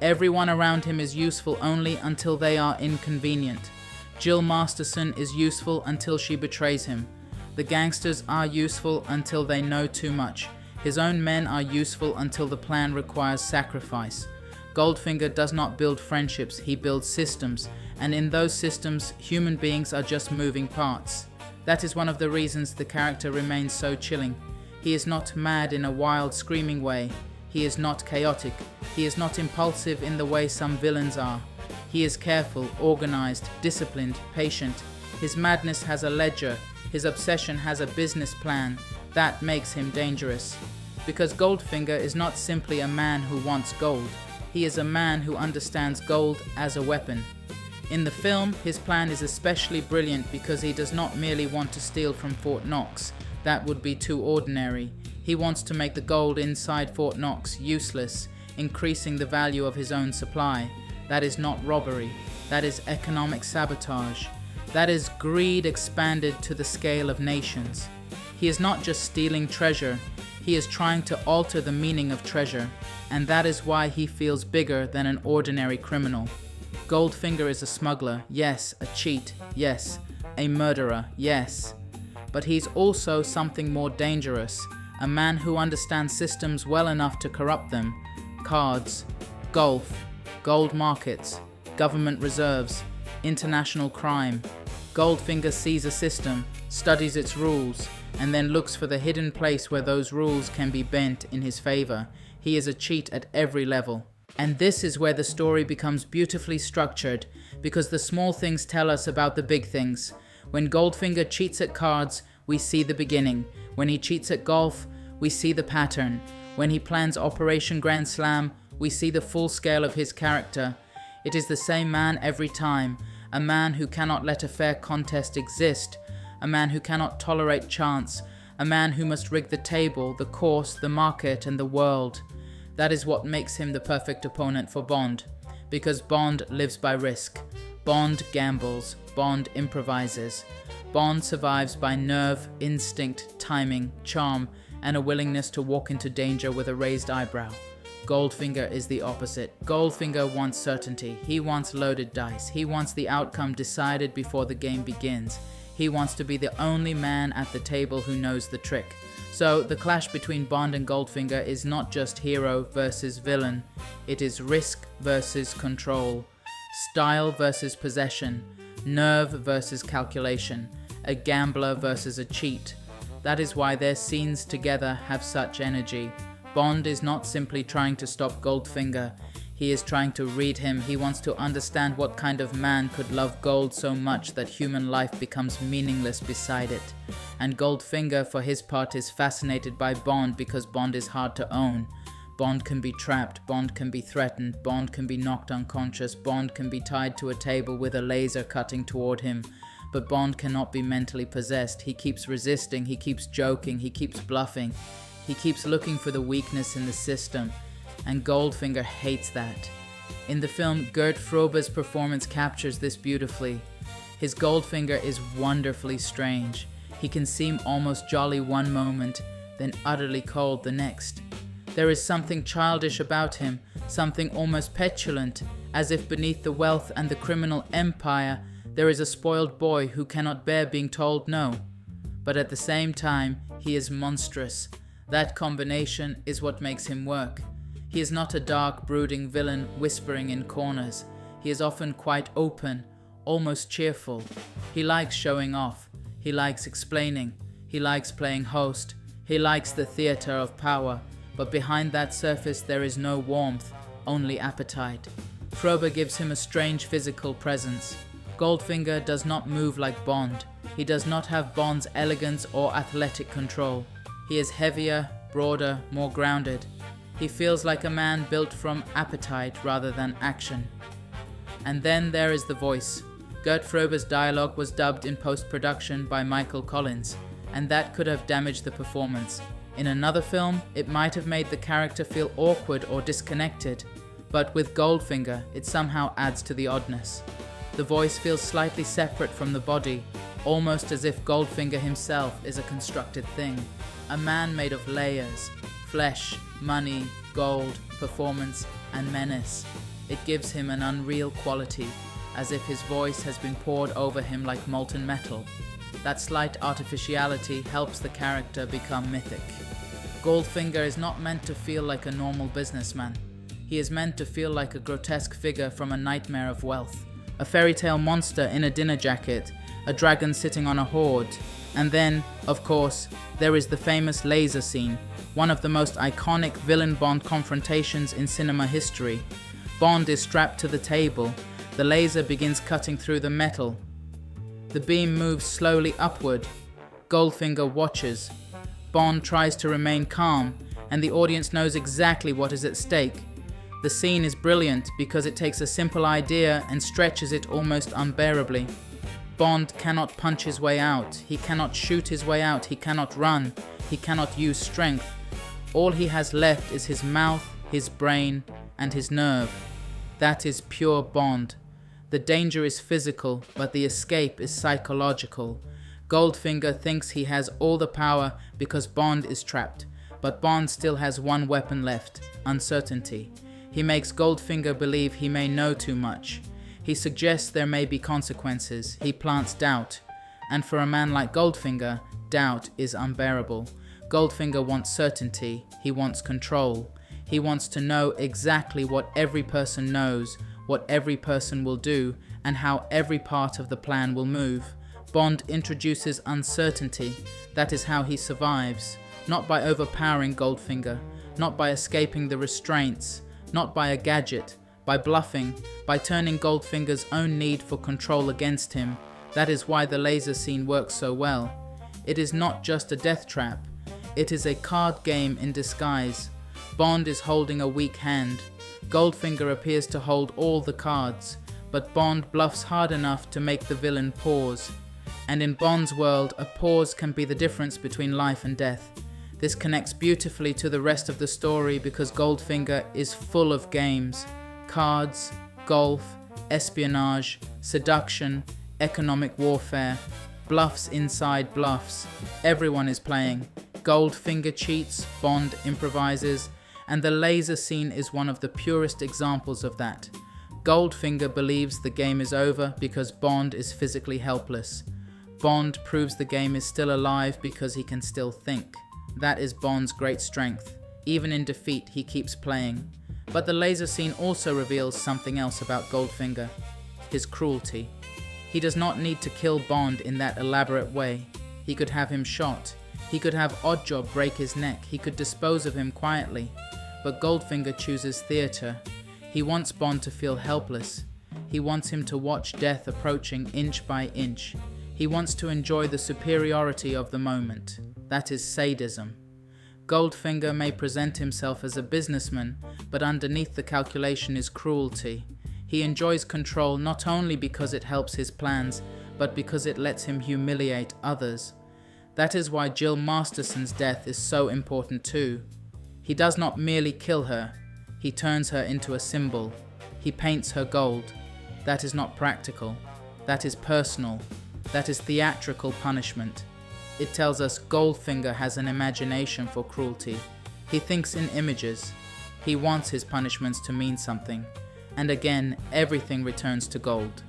Everyone around him is useful only until they are inconvenient. Jill Masterson is useful until she betrays him. The gangsters are useful until they know too much. His own men are useful until the plan requires sacrifice. Goldfinger does not build friendships, he builds systems, and in those systems, human beings are just moving parts. That is one of the reasons the character remains so chilling. He is not mad in a wild, screaming way. He is not chaotic. He is not impulsive in the way some villains are. He is careful, organized, disciplined, patient. His madness has a ledger. His obsession has a business plan. That makes him dangerous. Because Goldfinger is not simply a man who wants gold. He is a man who understands gold as a weapon. In the film, his plan is especially brilliant because he does not merely want to steal from Fort Knox. That would be too ordinary. He wants to make the gold inside Fort Knox useless, increasing the value of his own supply. That is not robbery. That is economic sabotage. That is greed expanded to the scale of nations. He is not just stealing treasure. He is trying to alter the meaning of treasure, and that is why he feels bigger than an ordinary criminal. Goldfinger is a smuggler, yes, a cheat, yes, a murderer, yes. But he's also something more dangerous, a man who understands systems well enough to corrupt them. Cards, golf, gold markets, government reserves, international crime. Goldfinger sees a system, studies its rules, and then looks for the hidden place where those rules can be bent in his favor. He is a cheat at every level. And this is where the story becomes beautifully structured, because the small things tell us about the big things. When Goldfinger cheats at cards, we see the beginning. When he cheats at golf, we see the pattern. When he plans Operation Grand Slam, we see the full scale of his character. It is the same man every time, a man who cannot let a fair contest exist, a man who cannot tolerate chance, a man who must rig the table, the course, the market, and the world. That is what makes him the perfect opponent for Bond, because Bond lives by risk. Bond gambles, Bond improvises. Bond survives by nerve, instinct, timing, charm, and a willingness to walk into danger with a raised eyebrow. Goldfinger is the opposite. Goldfinger wants certainty. He wants loaded dice. He wants the outcome decided before the game begins. He wants to be the only man at the table who knows the trick. So the clash between Bond and Goldfinger is not just hero versus villain. It is risk versus control, style versus possession, nerve versus calculation, a gambler versus a cheat. That is why their scenes together have such energy. Bond is not simply trying to stop Goldfinger. He is trying to read him. He wants to understand what kind of man could love gold so much that human life becomes meaningless beside it. And Goldfinger, for his part, is fascinated by Bond because Bond is hard to own. Bond can be trapped, Bond can be threatened, Bond can be knocked unconscious, Bond can be tied to a table with a laser cutting toward him. But Bond cannot be mentally possessed. He keeps resisting, he keeps joking, he keeps bluffing. He keeps looking for the weakness in the system. And Goldfinger hates that. In the film, Gert Frobe's performance captures this beautifully. His Goldfinger is wonderfully strange. He can seem almost jolly one moment, then utterly cold the next. There is something childish about him, something almost petulant, as if beneath the wealth and the criminal empire, there is a spoiled boy who cannot bear being told no. But at the same time, he is monstrous. That combination is what makes him work. He is not a dark, brooding villain whispering in corners. He is often quite open, almost cheerful. He likes showing off. He likes explaining. He likes playing host. He likes the theater of power. But behind that surface there is no warmth, only appetite. Frobe gives him a strange physical presence. Goldfinger does not move like Bond. He does not have Bond's elegance or athletic control. He is heavier, broader, more grounded. He feels like a man built from appetite rather than action. And then there is the voice. Gert Frobe's dialogue was dubbed in post-production by Michael Collins, and that could have damaged the performance. In another film, it might have made the character feel awkward or disconnected, but with Goldfinger, it somehow adds to the oddness. The voice feels slightly separate from the body, almost as if Goldfinger himself is a constructed thing. A man made of layers, flesh, money, gold, performance, and menace. It gives him an unreal quality, as if his voice has been poured over him like molten metal. That slight artificiality helps the character become mythic. Goldfinger is not meant to feel like a normal businessman. He is meant to feel like a grotesque figure from a nightmare of wealth. A fairy tale monster in a dinner jacket, a dragon sitting on a hoard. And then, of course, there is the famous laser scene, one of the most iconic villain-Bond confrontations in cinema history. Bond is strapped to the table. The laser begins cutting through the metal. The beam moves slowly upward. Goldfinger watches. Bond tries to remain calm, and the audience knows exactly what is at stake. The scene is brilliant because it takes a simple idea and stretches it almost unbearably. Bond cannot punch his way out, he cannot shoot his way out, he cannot run, he cannot use strength. All he has left is his mouth, his brain, and his nerve. That is pure Bond. The danger is physical, but the escape is psychological. Goldfinger thinks he has all the power because Bond is trapped, but Bond still has one weapon left: uncertainty. He makes Goldfinger believe he may know too much. He suggests there may be consequences. He plants doubt. And for a man like Goldfinger, doubt is unbearable. Goldfinger wants certainty. He wants control. He wants to know exactly what every person knows, what every person will do, and how every part of the plan will move. Bond introduces uncertainty. That is how he survives. Not by overpowering Goldfinger, not by escaping the restraints, not by a gadget, by bluffing, by turning Goldfinger's own need for control against him. That is why the laser scene works so well. It is not just a death trap, it is a card game in disguise. Bond is holding a weak hand. Goldfinger appears to hold all the cards, but Bond bluffs hard enough to make the villain pause. And in Bond's world, a pause can be the difference between life and death. This connects beautifully to the rest of the story because Goldfinger is full of games. Cards, golf, espionage, seduction, economic warfare, bluffs inside bluffs. Everyone is playing. Goldfinger cheats, Bond improvises, and the laser scene is one of the purest examples of that. Goldfinger believes the game is over because Bond is physically helpless. Bond proves the game is still alive because he can still think. That is Bond's great strength. Even in defeat, he keeps playing. But the laser scene also reveals something else about Goldfinger: his cruelty. He does not need to kill Bond in that elaborate way. He could have him shot. He could have Oddjob break his neck. He could dispose of him quietly. But Goldfinger chooses theatre. He wants Bond to feel helpless. He wants him to watch death approaching inch by inch. He wants to enjoy the superiority of the moment. That is sadism. Goldfinger may present himself as a businessman, but underneath the calculation is cruelty. He enjoys control not only because it helps his plans, but because it lets him humiliate others. That is why Jill Masterson's death is so important too. He does not merely kill her, he turns her into a symbol. He paints her gold. That is not practical. That is personal. That is theatrical punishment. It tells us Goldfinger has an imagination for cruelty. He thinks in images. He wants his punishments to mean something. And again, everything returns to gold.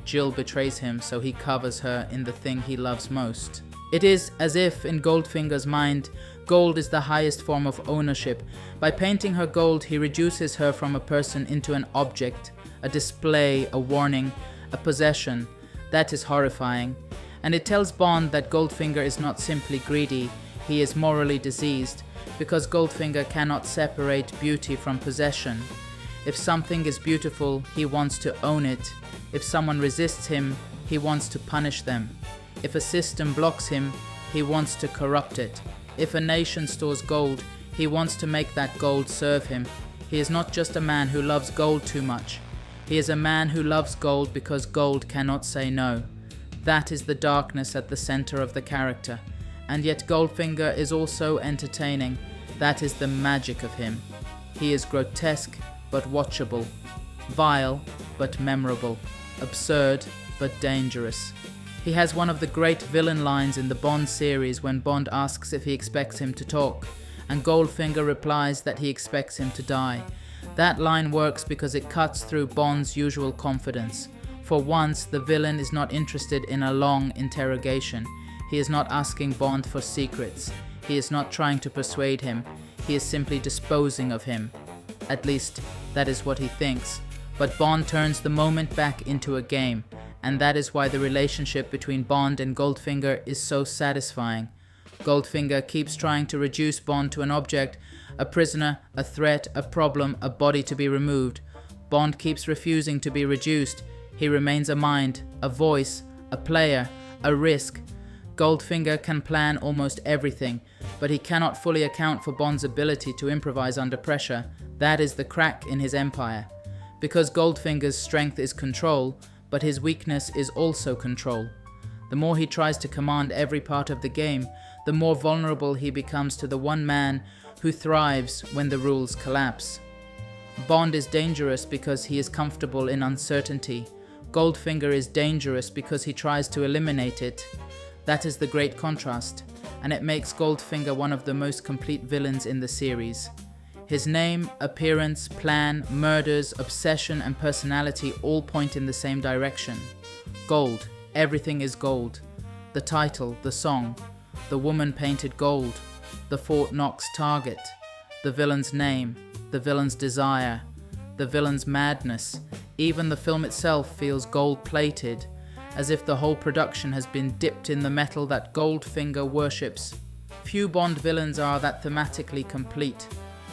Jill betrays him, so he covers her in the thing he loves most. It is as if, in Goldfinger's mind, gold is the highest form of ownership. By painting her gold, he reduces her from a person into an object, a display, a warning, a possession. That is horrifying. And it tells Bond that Goldfinger is not simply greedy, he is morally diseased, because Goldfinger cannot separate beauty from possession. If something is beautiful, he wants to own it. If someone resists him, he wants to punish them. If a system blocks him, he wants to corrupt it. If a nation stores gold, he wants to make that gold serve him. He is not just a man who loves gold too much. He is a man who loves gold because gold cannot say no. That is the darkness at the center of the character. And yet Goldfinger is also entertaining. That is the magic of him. He is grotesque but watchable, vile but memorable, absurd but dangerous. He has one of the great villain lines in the Bond series when Bond asks if he expects him to talk, and Goldfinger replies that he expects him to die. That line works because it cuts through Bond's usual confidence. For once, the villain is not interested in a long interrogation. He is not asking Bond for secrets. He is not trying to persuade him. He is simply disposing of him. At least, that is what he thinks. But Bond turns the moment back into a game, and that is why the relationship between Bond and Goldfinger is so satisfying. Goldfinger keeps trying to reduce Bond to an object, a prisoner, a threat, a problem, a body to be removed. Bond keeps refusing to be reduced. He remains a mind, a voice, a player, a risk. Goldfinger can plan almost everything, but he cannot fully account for Bond's ability to improvise under pressure. That is the crack in his empire. Because Goldfinger's strength is control, but his weakness is also control. The more he tries to command every part of the game, the more vulnerable he becomes to the one man who thrives when the rules collapse. Bond is dangerous because he is comfortable in uncertainty. Goldfinger is dangerous because he tries to eliminate it. That is the great contrast, and it makes Goldfinger one of the most complete villains in the series. His name, appearance, plan, murders, obsession, and personality all point in the same direction. Gold. Everything is gold. The title, the song, the woman painted gold, the Fort Knox target, the villain's name, the villain's desire, the villain's madness. Even the film itself feels gold-plated, as if the whole production has been dipped in the metal that Goldfinger worships. Few Bond villains are that thematically complete.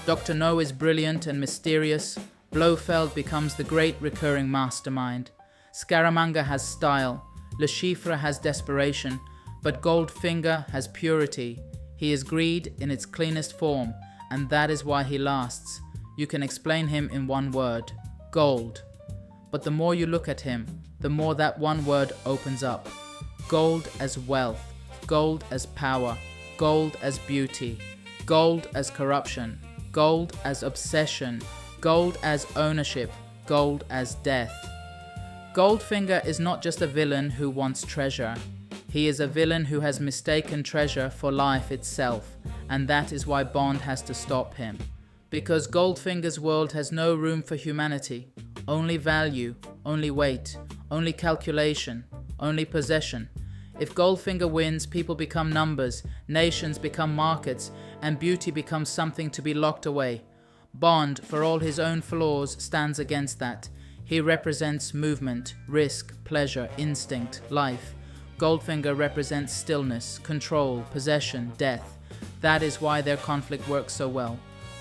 Dr. No is brilliant and mysterious. Blofeld becomes the great recurring mastermind. Scaramanga has style. Le Chiffre has desperation. But Goldfinger has purity. He is greed in its cleanest form, and that is why he lasts. You can explain him in one word: gold. But the more you look at him, the more that one word opens up. Gold as wealth, gold as power, gold as beauty, gold as corruption, gold as obsession, gold as ownership, gold as death. Goldfinger is not just a villain who wants treasure. He is a villain who has mistaken treasure for life itself, and that is why Bond has to stop him. Because Goldfinger's world has no room for humanity. Only value, only weight, only calculation, only possession. If Goldfinger wins, people become numbers, nations become markets, and beauty becomes something to be locked away. Bond, for all his own flaws, stands against that. He represents movement, risk, pleasure, instinct, life. Goldfinger represents stillness, control, possession, death. That is why their conflict works so well.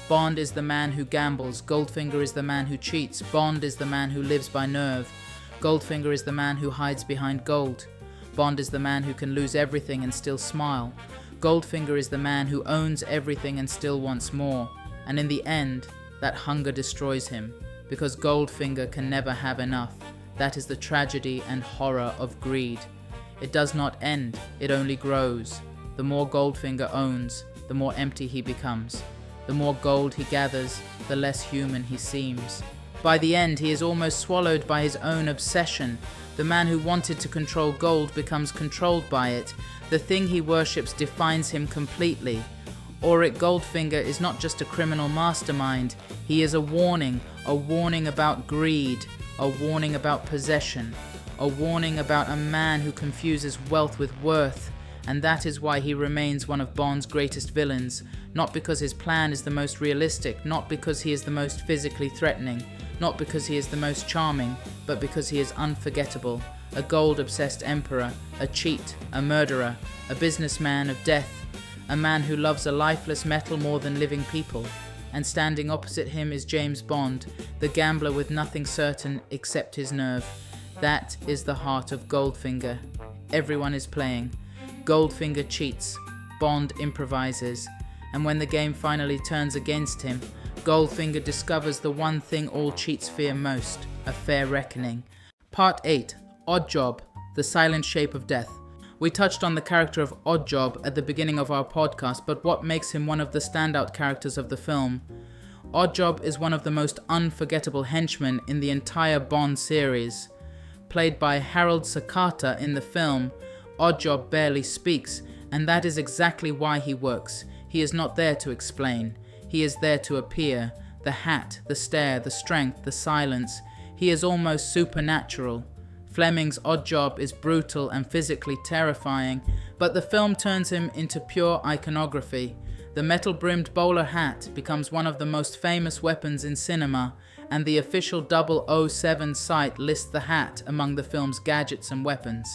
Bond is the man who gambles, Goldfinger is the man who cheats, Bond is the man who lives by nerve, Goldfinger is the man who hides behind gold, Bond is the man who can lose everything and still smile, Goldfinger is the man who owns everything and still wants more, and in the end, that hunger destroys him, because Goldfinger can never have enough. That is the tragedy and horror of greed. It does not end, it only grows. The more Goldfinger owns, the more empty he becomes. The more gold he gathers, the less human he seems. By the end, he is almost swallowed by his own obsession. The man who wanted to control gold becomes controlled by it. The thing he worships defines him completely. Auric Goldfinger is not just a criminal mastermind. He is a warning about greed, a warning about possession, a warning about a man who confuses wealth with worth. And that is why he remains one of Bond's greatest villains, not because his plan is the most realistic, not because he is the most physically threatening, not because he is the most charming, but because he is unforgettable, a gold-obsessed emperor, a cheat, a murderer, a businessman of death, a man who loves a lifeless metal more than living people. And standing opposite him is James Bond, the gambler with nothing certain except his nerve. That is the heart of Goldfinger. Everyone is playing. Goldfinger cheats, Bond improvises, and when the game finally turns against him, Goldfinger discovers the one thing all cheats fear most, a fair reckoning. Part 8. Oddjob, the silent shape of death. We touched on the character of Oddjob at the beginning of our podcast, but what makes him one of the standout characters of the film? Oddjob is one of the most unforgettable henchmen in the entire Bond series. Played by Harold Sakata in the film, Oddjob barely speaks, and that is exactly why he works. He is not there to explain. He is there to appear. The hat, the stare, the strength, the silence. He is almost supernatural. Fleming's Oddjob is brutal and physically terrifying, but the film turns him into pure iconography. The metal-brimmed bowler hat becomes one of the most famous weapons in cinema, and the official 007 site lists the hat among the film's gadgets and weapons.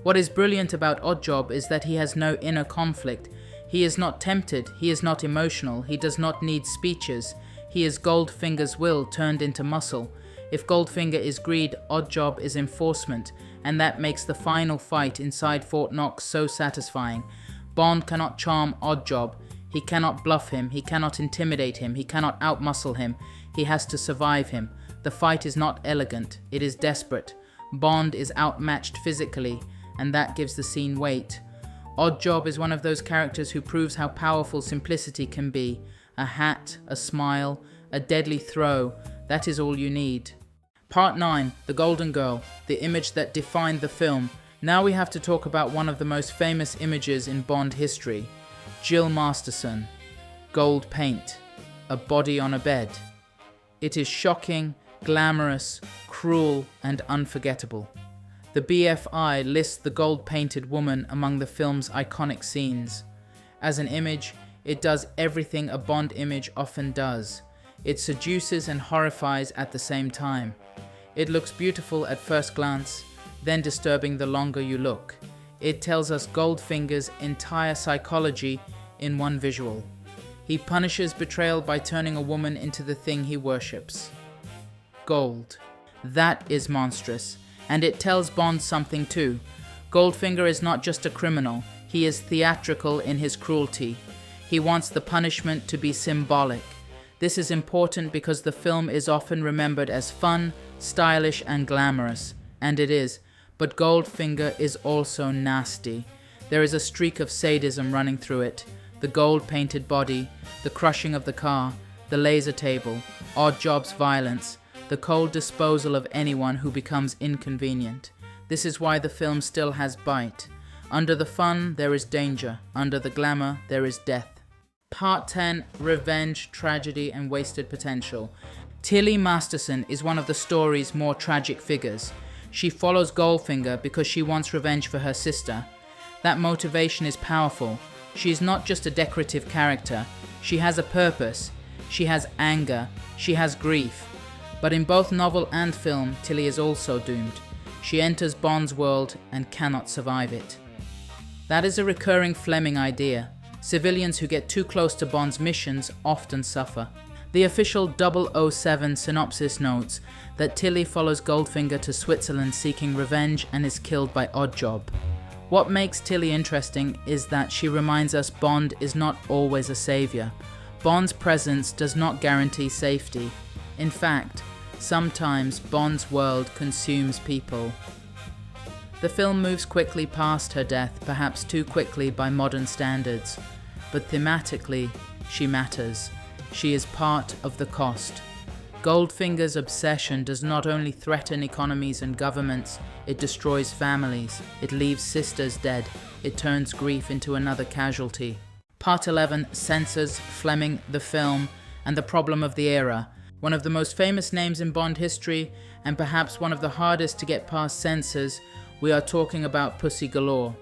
What is brilliant about Oddjob is that he has no inner conflict. He is not tempted, he is not emotional, he does not need speeches. He is Goldfinger's will turned into muscle. If Goldfinger is greed, Oddjob is enforcement, and that makes the final fight inside Fort Knox so satisfying. Bond cannot charm Oddjob. He cannot bluff him, he cannot intimidate him, he cannot outmuscle him. He has to survive him. The fight is not elegant, it is desperate. Bond is outmatched physically, and that gives the scene weight. Oddjob is one of those characters who proves how powerful simplicity can be. A hat, a smile, a deadly throw, that is all you need. Part 9, The Golden Girl, the image that defined the film. Now we have to talk about one of the most famous images in Bond history. Jill Masterson. Gold paint. A body on a bed. It is shocking, glamorous, cruel, and unforgettable. The BFI lists the gold-painted woman among the film's iconic scenes. As an image, it does everything a Bond image often does. It seduces and horrifies at the same time. It looks beautiful at first glance, then disturbing the longer you look. It tells us Goldfinger's entire psychology in one visual. He punishes betrayal by turning a woman into the thing he worships. Gold. That is monstrous, and it tells Bond something too. Goldfinger is not just a criminal, he is theatrical in his cruelty. He wants the punishment to be symbolic. This is important because the film is often remembered as fun, stylish, and glamorous, and it is, but Goldfinger is also nasty. There is a streak of sadism running through it. The gold-painted body, the crushing of the car, the laser table, Oddjob's violence, the cold disposal of anyone who becomes inconvenient. This is why the film still has bite. Under the fun, there is danger. Under the glamour, there is death. Part 10, Revenge, Tragedy, and Wasted Potential. Tilly Masterson is one of the story's more tragic figures. She follows Goldfinger because she wants revenge for her sister. That motivation is powerful. She is not just a decorative character. She has a purpose. She has anger. She has grief. But in both novel and film, Tilly is also doomed. She enters Bond's world and cannot survive it. That is a recurring Fleming idea. Civilians who get too close to Bond's missions often suffer. The official 007 synopsis notes that Tilly follows Goldfinger to Switzerland seeking revenge and is killed by Oddjob. What makes Tilly interesting is that she reminds us Bond is not always a savior. Bond's presence does not guarantee safety. In fact, sometimes Bond's world consumes people. The film moves quickly past her death, perhaps too quickly by modern standards. But thematically, she matters. She is part of the cost. Goldfinger's obsession does not only threaten economies and governments, it destroys families, it leaves sisters dead, it turns grief into another casualty. Part 11 censors Fleming, the film, and the problem of the era. One of the most famous names in Bond history, and perhaps one of the hardest to get past censors, we are talking about Pussy Galore.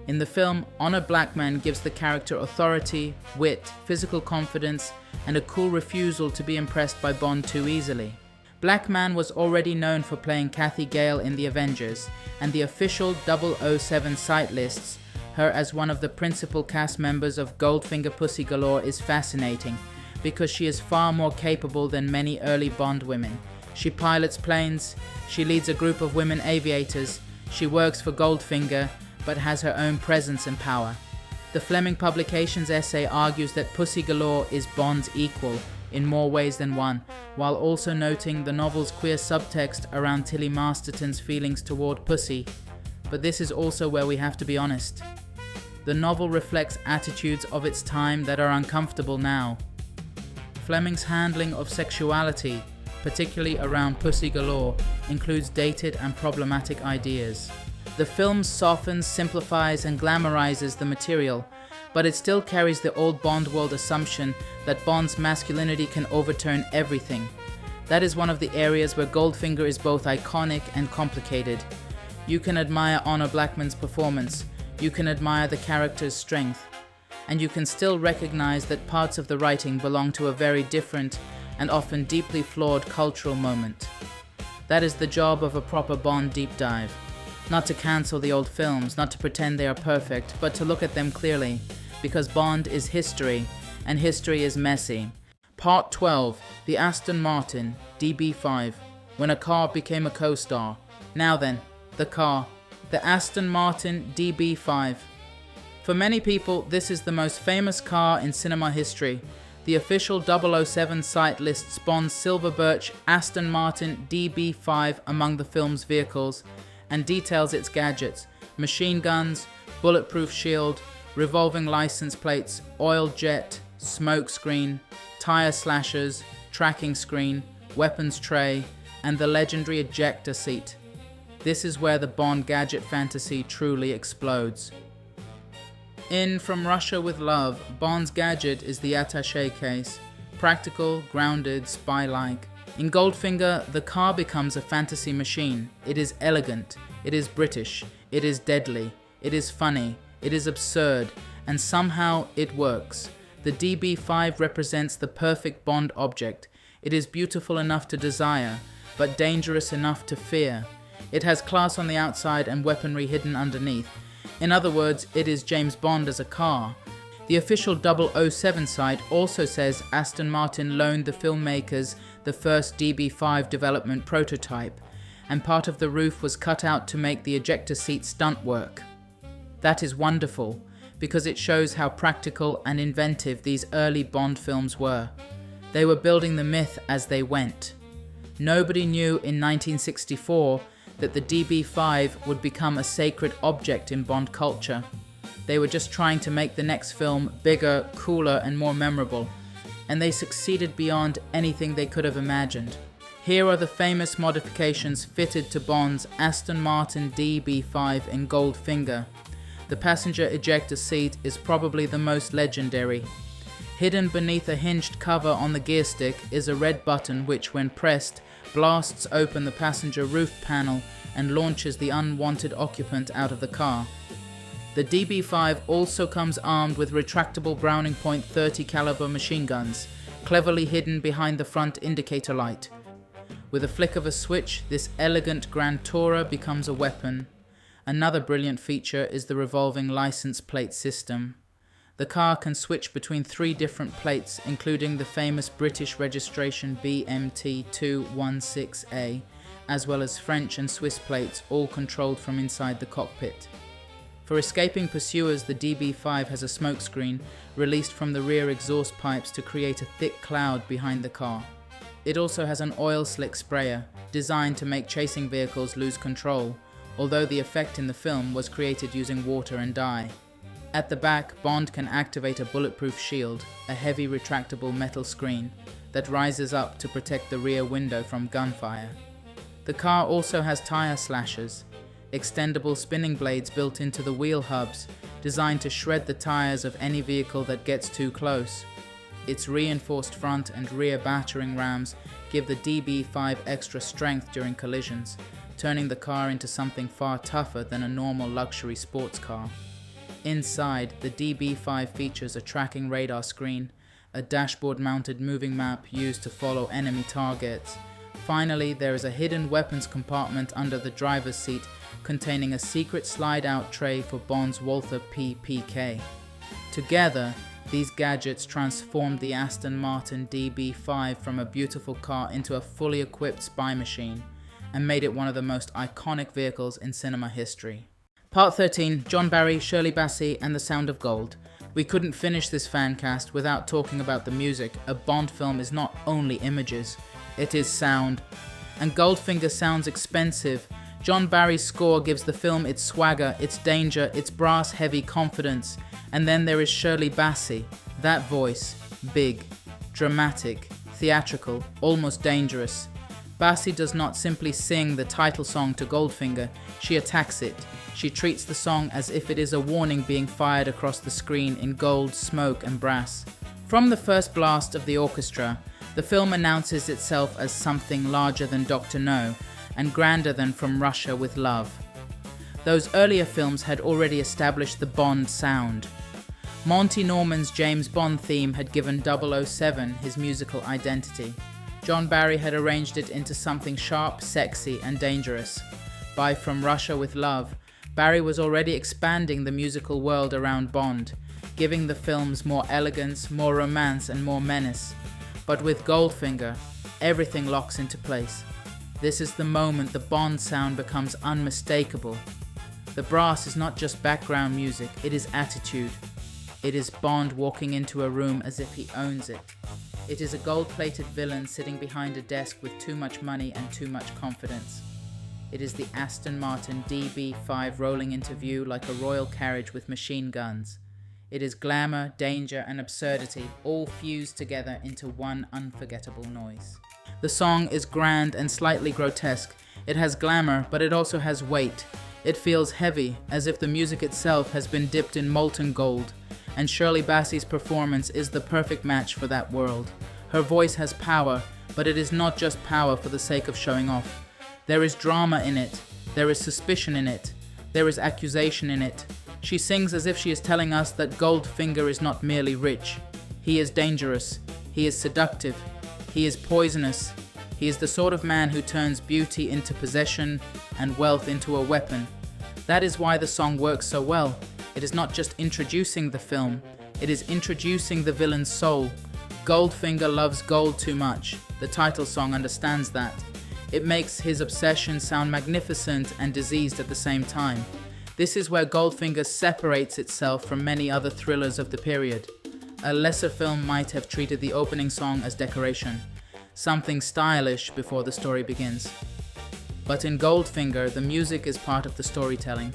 In the film, Honor Blackman gives the character authority, wit, physical confidence, and a cool refusal to be impressed by Bond too easily. Blackman was already known for playing Kathy Gale in The Avengers, and the official 007 site lists her as one of the principal cast members of Goldfinger Pussy Galore is fascinating, because she is far more capable than many early Bond women. She pilots planes, she leads a group of women aviators, she works for Goldfinger, but has her own presence and power. The Fleming Publications essay argues that Pussy Galore is Bond's equal in more ways than one, while also noting the novel's queer subtext around Tilly Masterton's feelings toward Pussy. But this is also where we have to be honest. The novel reflects attitudes of its time that are uncomfortable now. Fleming's handling of sexuality, particularly around Pussy Galore, includes dated and problematic ideas. The film softens, simplifies, and glamorizes the material, but it still carries the old Bond world assumption that Bond's masculinity can overturn everything. That is one of the areas where Goldfinger is both iconic and complicated. You can admire Honor Blackman's performance, you can admire the character's strength, and you can still recognize that parts of the writing belong to a very different and often deeply flawed cultural moment. That is the job of a proper Bond deep dive. Not to cancel the old films, not to pretend they are perfect, but to look at them clearly, because Bond is history, and history is messy. Part 12, the Aston Martin DB5, when a car became a co-star. Now then, the car, the Aston Martin DB5. For many people, this is the most famous car in cinema history. The official 007 site lists Bond's silver birch Aston Martin DB5 among the film's vehicles, and details its gadgets: machine guns, bulletproof shield, revolving license plates, oil jet, smoke screen, tire slashers, tracking screen, weapons tray, and the legendary ejector seat. This is where the Bond gadget fantasy truly explodes. In From Russia with Love, Bond's gadget is the attaché case, practical, grounded, spy-like. In Goldfinger, the car becomes a fantasy machine. It is elegant, it is British, it is deadly, it is funny, it is absurd, and somehow it works. The DB5 represents the perfect Bond object. It is beautiful enough to desire, but dangerous enough to fear. It has class on the outside and weaponry hidden underneath. In other words, it is James Bond as a car. The official 007 site also says Aston Martin loaned the filmmakers the first DB5 development prototype, and part of the roof was cut out to make the ejector seat stunt work. That is wonderful, because it shows how practical and inventive these early Bond films were. They were building the myth as they went. Nobody knew in 1964 that the DB5 would become a sacred object in Bond culture. They were just trying to make the next film bigger, cooler, and more memorable, and they succeeded beyond anything they could have imagined. Here are the famous modifications fitted to Bond's Aston Martin DB5 in Goldfinger. The passenger ejector seat is probably the most legendary. Hidden beneath a hinged cover on the gear stick is a red button which, when pressed, blasts open the passenger roof panel and launches the unwanted occupant out of the car. The DB5 also comes armed with retractable Browning .30 caliber machine guns, cleverly hidden behind the front indicator light. With a flick of a switch, this elegant Grand Tourer becomes a weapon. Another brilliant feature is the revolving license plate system. The car can switch between 3 different plates, including the famous British registration BMT216A, as well as French and Swiss plates, all controlled from inside the cockpit. For escaping pursuers, the DB5 has a smokescreen released from the rear exhaust pipes to create a thick cloud behind the car. It also has an oil slick sprayer, designed to make chasing vehicles lose control, although the effect in the film was created using water and dye. At the back, Bond can activate a bulletproof shield, a heavy retractable metal screen that rises up to protect the rear window from gunfire. The car also has tire slashers, extendable spinning blades built into the wheel hubs, designed to shred the tires of any vehicle that gets too close. Its reinforced front and rear battering rams give the DB5 extra strength during collisions, turning the car into something far tougher than a normal luxury sports car. Inside, the DB5 features a tracking radar screen, a dashboard-mounted moving map used to follow enemy targets. Finally, there is a hidden weapons compartment under the driver's seat containing a secret slide-out tray for Bond's Walther PPK. Together, these gadgets transformed the Aston Martin DB5 from a beautiful car into a fully equipped spy machine, and made it one of the most iconic vehicles in cinema history. Part 13, John Barry, Shirley Bassey, and the Sound of Gold. We couldn't finish this fancast without talking about the music. A Bond film is not only images, it is sound. And Goldfinger sounds expensive. John Barry's score gives the film its swagger, its danger, its brass-heavy confidence. And then there is Shirley Bassey. That voice, big, dramatic, theatrical, almost dangerous. Bassey does not simply sing the title song to Goldfinger, she attacks it. She treats the song as if it is a warning being fired across the screen in gold, smoke, and brass. From the first blast of the orchestra, the film announces itself as something larger than Dr. No, and grander than From Russia with Love. Those earlier films had already established the Bond sound. Monty Norman's James Bond theme had given 007 his musical identity. John Barry had arranged it into something sharp, sexy, and dangerous. By From Russia with Love, Barry was already expanding the musical world around Bond, giving the films more elegance, more romance, and more menace. But with Goldfinger, everything locks into place. This is the moment the Bond sound becomes unmistakable. The brass is not just background music, it is attitude. It is Bond walking into a room as if he owns it. It is a gold-plated villain sitting behind a desk with too much money and too much confidence. It is the Aston Martin DB5 rolling into view like a royal carriage with machine guns. It is glamour, danger, and absurdity, all fused together into one unforgettable noise. The song is grand and slightly grotesque. It has glamour, but it also has weight. It feels heavy, as if the music itself has been dipped in molten gold. And Shirley Bassey's performance is the perfect match for that world. Her voice has power, but it is not just power for the sake of showing off. There is drama in it. There is suspicion in it. There is accusation in it. She sings as if she is telling us that Goldfinger is not merely rich. He is dangerous. He is seductive. He is poisonous. He is the sort of man who turns beauty into possession and wealth into a weapon. That is why the song works so well. It is not just introducing the film, It is introducing the villain's soul. Goldfinger loves gold too much. The title song understands that. It makes his obsession sound magnificent and diseased at the same time. This is where Goldfinger separates itself from many other thrillers of the period. A lesser film might have treated the opening song as decoration, something stylish before the story begins. But in Goldfinger, the music is part of the storytelling.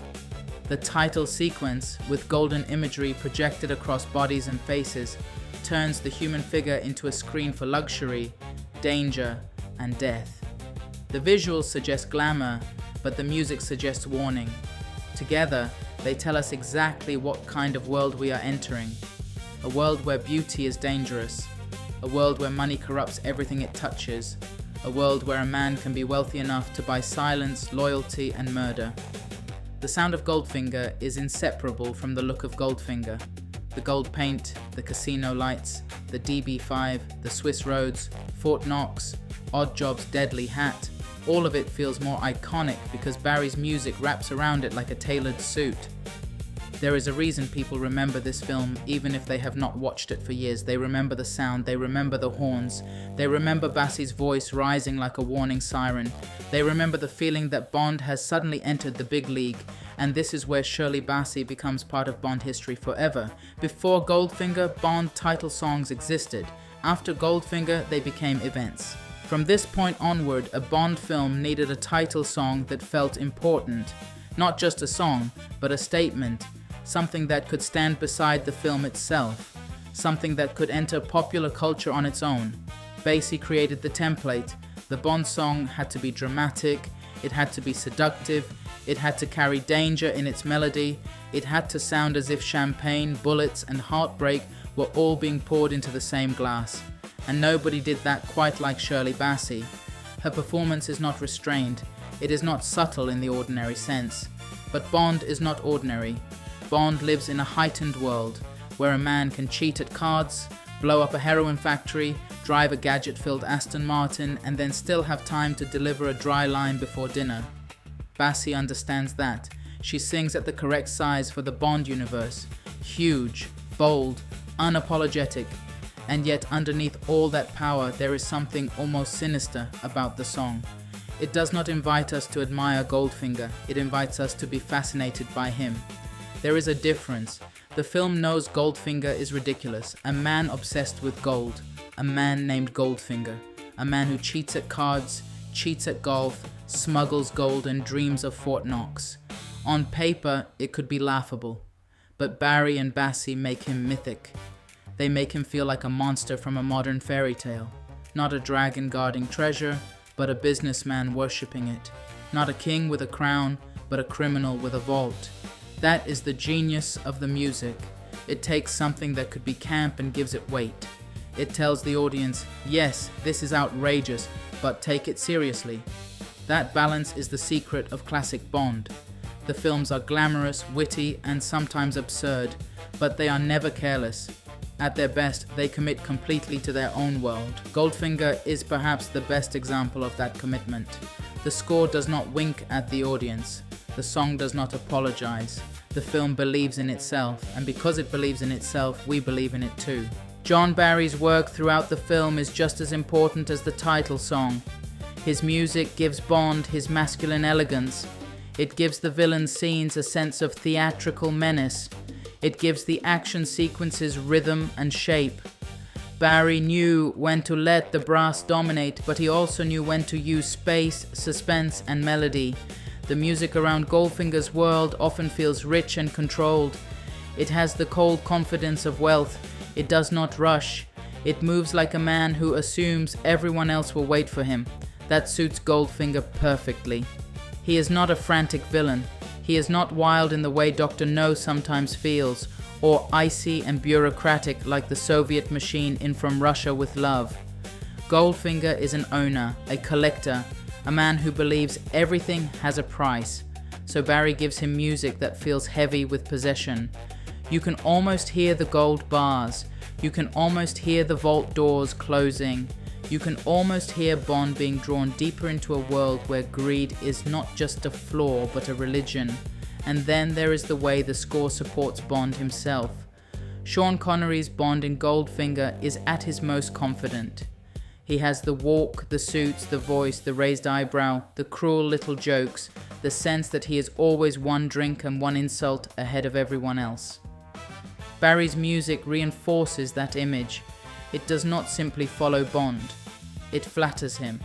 The title sequence, with golden imagery projected across bodies and faces, turns the human figure into a screen for luxury, danger, and death. The visuals suggest glamour, but the music suggests warning. Together, they tell us exactly what kind of world we are entering. A world where beauty is dangerous. A world where money corrupts everything it touches. A world where a man can be wealthy enough to buy silence, loyalty, and murder. The sound of Goldfinger is inseparable from the look of Goldfinger. The gold paint, the casino lights, the DB5, the Swiss roads, Fort Knox, Oddjob's deadly hat, all of it feels more iconic because Barry's music wraps around it like a tailored suit. There is a reason people remember this film even if they have not watched it for years. They remember the sound, they remember the horns, they remember Bassey's voice rising like a warning siren. They remember the feeling that Bond has suddenly entered the big league, and this is where Shirley Bassey becomes part of Bond history forever. Before Goldfinger, Bond title songs existed. After Goldfinger, they became events. From this point onward, a Bond film needed a title song that felt important. Not just a song, but a statement. Something that could stand beside the film itself. Something that could enter popular culture on its own. Bassey created the template. The Bond song had to be dramatic, it had to be seductive, it had to carry danger in its melody, it had to sound as if champagne, bullets, and heartbreak were all being poured into the same glass. And nobody did that quite like Shirley Bassey. Her performance is not restrained, it is not subtle in the ordinary sense. But Bond is not ordinary. Bond lives in a heightened world, where a man can cheat at cards, blow up a heroin factory, drive a gadget-filled Aston Martin, and then still have time to deliver a dry line before dinner. Bassey understands that. She sings at the correct size for the Bond universe. Huge, bold, unapologetic. And yet underneath all that power, there is something almost sinister about the song. It does not invite us to admire Goldfinger, it invites us to be fascinated by him. There is a difference. The film knows Goldfinger is ridiculous, a man obsessed with gold, a man named Goldfinger, a man who cheats at cards, cheats at golf, smuggles gold and dreams of Fort Knox. On paper, it could be laughable, but Barry and Bassey make him mythic. They make him feel like a monster from a modern fairy tale, not a dragon guarding treasure, but a businessman worshipping it, not a king with a crown, but a criminal with a vault. That is the genius of the music. It takes something that could be camp and gives it weight. It tells the audience, yes, this is outrageous, but take it seriously. That balance is the secret of classic Bond. The films are glamorous, witty, and sometimes absurd, but they are never careless. At their best, they commit completely to their own world. Goldfinger is perhaps the best example of that commitment. The score does not wink at the audience. The song does not apologize. The film believes in itself, and because it believes in itself, we believe in it too. John Barry's work throughout the film is just as important as the title song. His music gives Bond his masculine elegance. It gives the villain scenes a sense of theatrical menace. It gives the action sequences rhythm and shape. Barry knew when to let the brass dominate, but he also knew when to use space, suspense, and melody. The music around Goldfinger's world often feels rich and controlled. It has the cold confidence of wealth. It does not rush. It moves like a man who assumes everyone else will wait for him. That suits Goldfinger perfectly. He is not a frantic villain. He is not wild in the way Dr. No sometimes feels, or icy and bureaucratic like the Soviet machine in From Russia with Love. Goldfinger is an owner, a collector, a man who believes everything has a price. So Barry gives him music that feels heavy with possession. You can almost hear the gold bars. You can almost hear the vault doors closing. You can almost hear Bond being drawn deeper into a world where greed is not just a flaw but a religion. And then there is the way the score supports Bond himself. Sean Connery's Bond in Goldfinger is at his most confident. He has the walk, the suits, the voice, the raised eyebrow, the cruel little jokes, the sense that he is always one drink and one insult ahead of everyone else. Barry's music reinforces that image. It does not simply follow Bond. It flatters him.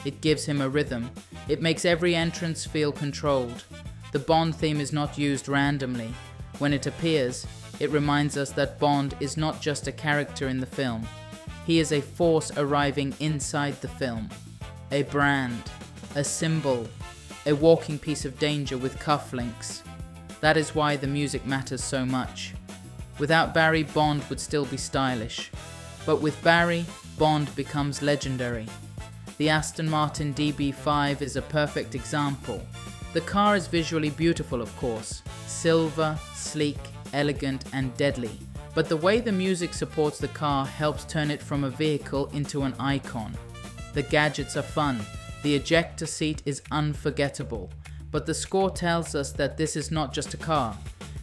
It gives him a rhythm. It makes every entrance feel controlled. The Bond theme is not used randomly. When it appears, it reminds us that Bond is not just a character in the film. He is a force arriving inside the film. A brand, a symbol, a walking piece of danger with cufflinks. That is why the music matters so much. Without Barry, Bond would still be stylish. But with Barry, Bond becomes legendary. The Aston Martin DB5 is a perfect example. The car is visually beautiful, of course. Silver, sleek, elegant, and deadly. But the way the music supports the car helps turn it from a vehicle into an icon. The gadgets are fun. The ejector seat is unforgettable. But the score tells us that this is not just a car.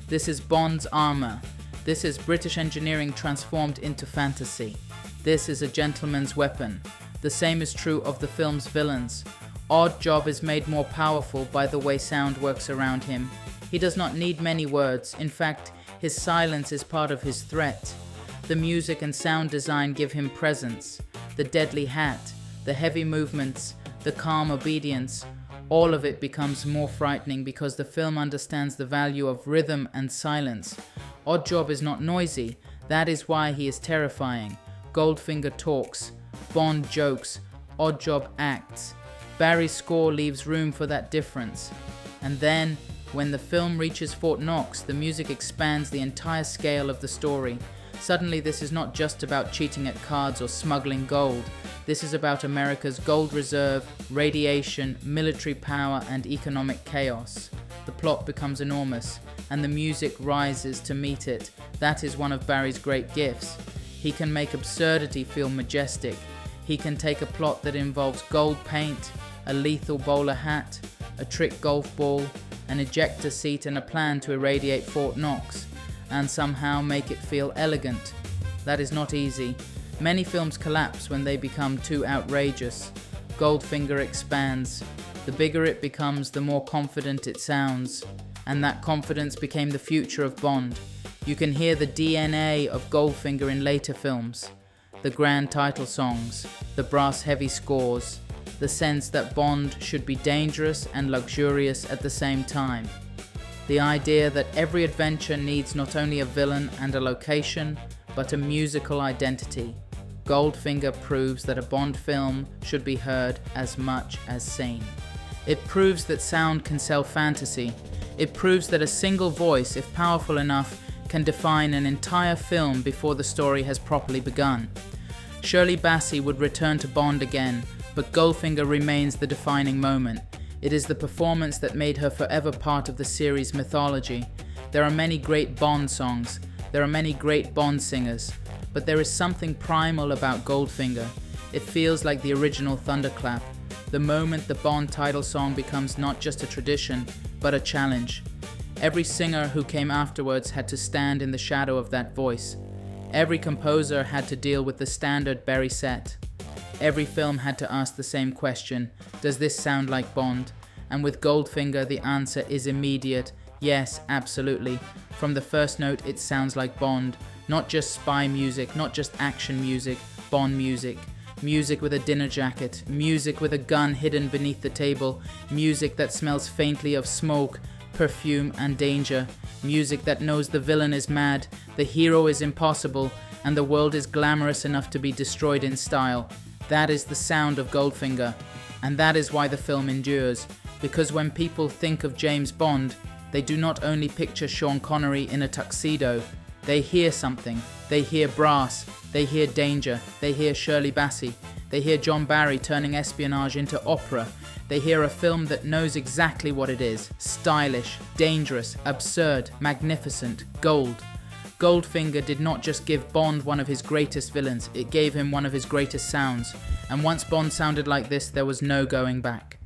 This is Bond's armor. This is British engineering transformed into fantasy. This is a gentleman's weapon. The same is true of the film's villains. Oddjob is made more powerful by the way sound works around him. He does not need many words. In fact, his silence is part of his threat. The music and sound design give him presence. The deadly hat, the heavy movements, the calm obedience, all of it becomes more frightening because the film understands the value of rhythm and silence. Oddjob is not noisy. That is why he is terrifying. Goldfinger talks. Bond jokes. Oddjob acts. Barry's score leaves room for that difference. And then, when the film reaches Fort Knox, the music expands the entire scale of the story. Suddenly, this is not just about cheating at cards or smuggling gold. This is about America's gold reserve, radiation, military power, and economic chaos. The plot becomes enormous, and the music rises to meet it. That is one of Barry's great gifts. He can make absurdity feel majestic. He can take a plot that involves gold paint, a lethal bowler hat, a trick golf ball, an ejector seat, and a plan to irradiate Fort Knox, and somehow make it feel elegant. That is not easy. Many films collapse when they become too outrageous. Goldfinger expands. The bigger it becomes, the more confident it sounds. And that confidence became the future of Bond. You can hear the DNA of Goldfinger in later films. The grand title songs, the brass-heavy scores, the sense that Bond should be dangerous and luxurious at the same time. The idea that every adventure needs not only a villain and a location, but a musical identity. Goldfinger proves that a Bond film should be heard as much as seen. It proves that sound can sell fantasy. It proves that a single voice, if powerful enough, can define an entire film before the story has properly begun. Shirley Bassey would return to Bond again, but Goldfinger remains the defining moment. It is the performance that made her forever part of the series' mythology. There are many great Bond songs. There are many great Bond singers. But there is something primal about Goldfinger. It feels like the original Thunderclap. The moment the Bond title song becomes not just a tradition, but a challenge. Every singer who came afterwards had to stand in the shadow of that voice. Every composer had to deal with the standard Barry set. Every film had to ask the same question, does this sound like Bond? And with Goldfinger, the answer is immediate, yes, absolutely. From the first note, it sounds like Bond. Not just spy music, not just action music, Bond music. Music with a dinner jacket, music with a gun hidden beneath the table, music that smells faintly of smoke, perfume, and danger, music that knows the villain is mad, the hero is impossible, and the world is glamorous enough to be destroyed in style. That is the sound of Goldfinger, and that is why the film endures, because when people think of James Bond, they do not only picture Sean Connery in a tuxedo. They hear something. They hear brass. They hear danger. They hear Shirley Bassey. They hear John Barry turning espionage into opera. They hear a film that knows exactly what it is. Stylish, dangerous, absurd, magnificent, gold. Goldfinger did not just give Bond one of his greatest villains, it gave him one of his greatest sounds. And once Bond sounded like this, there was no going back.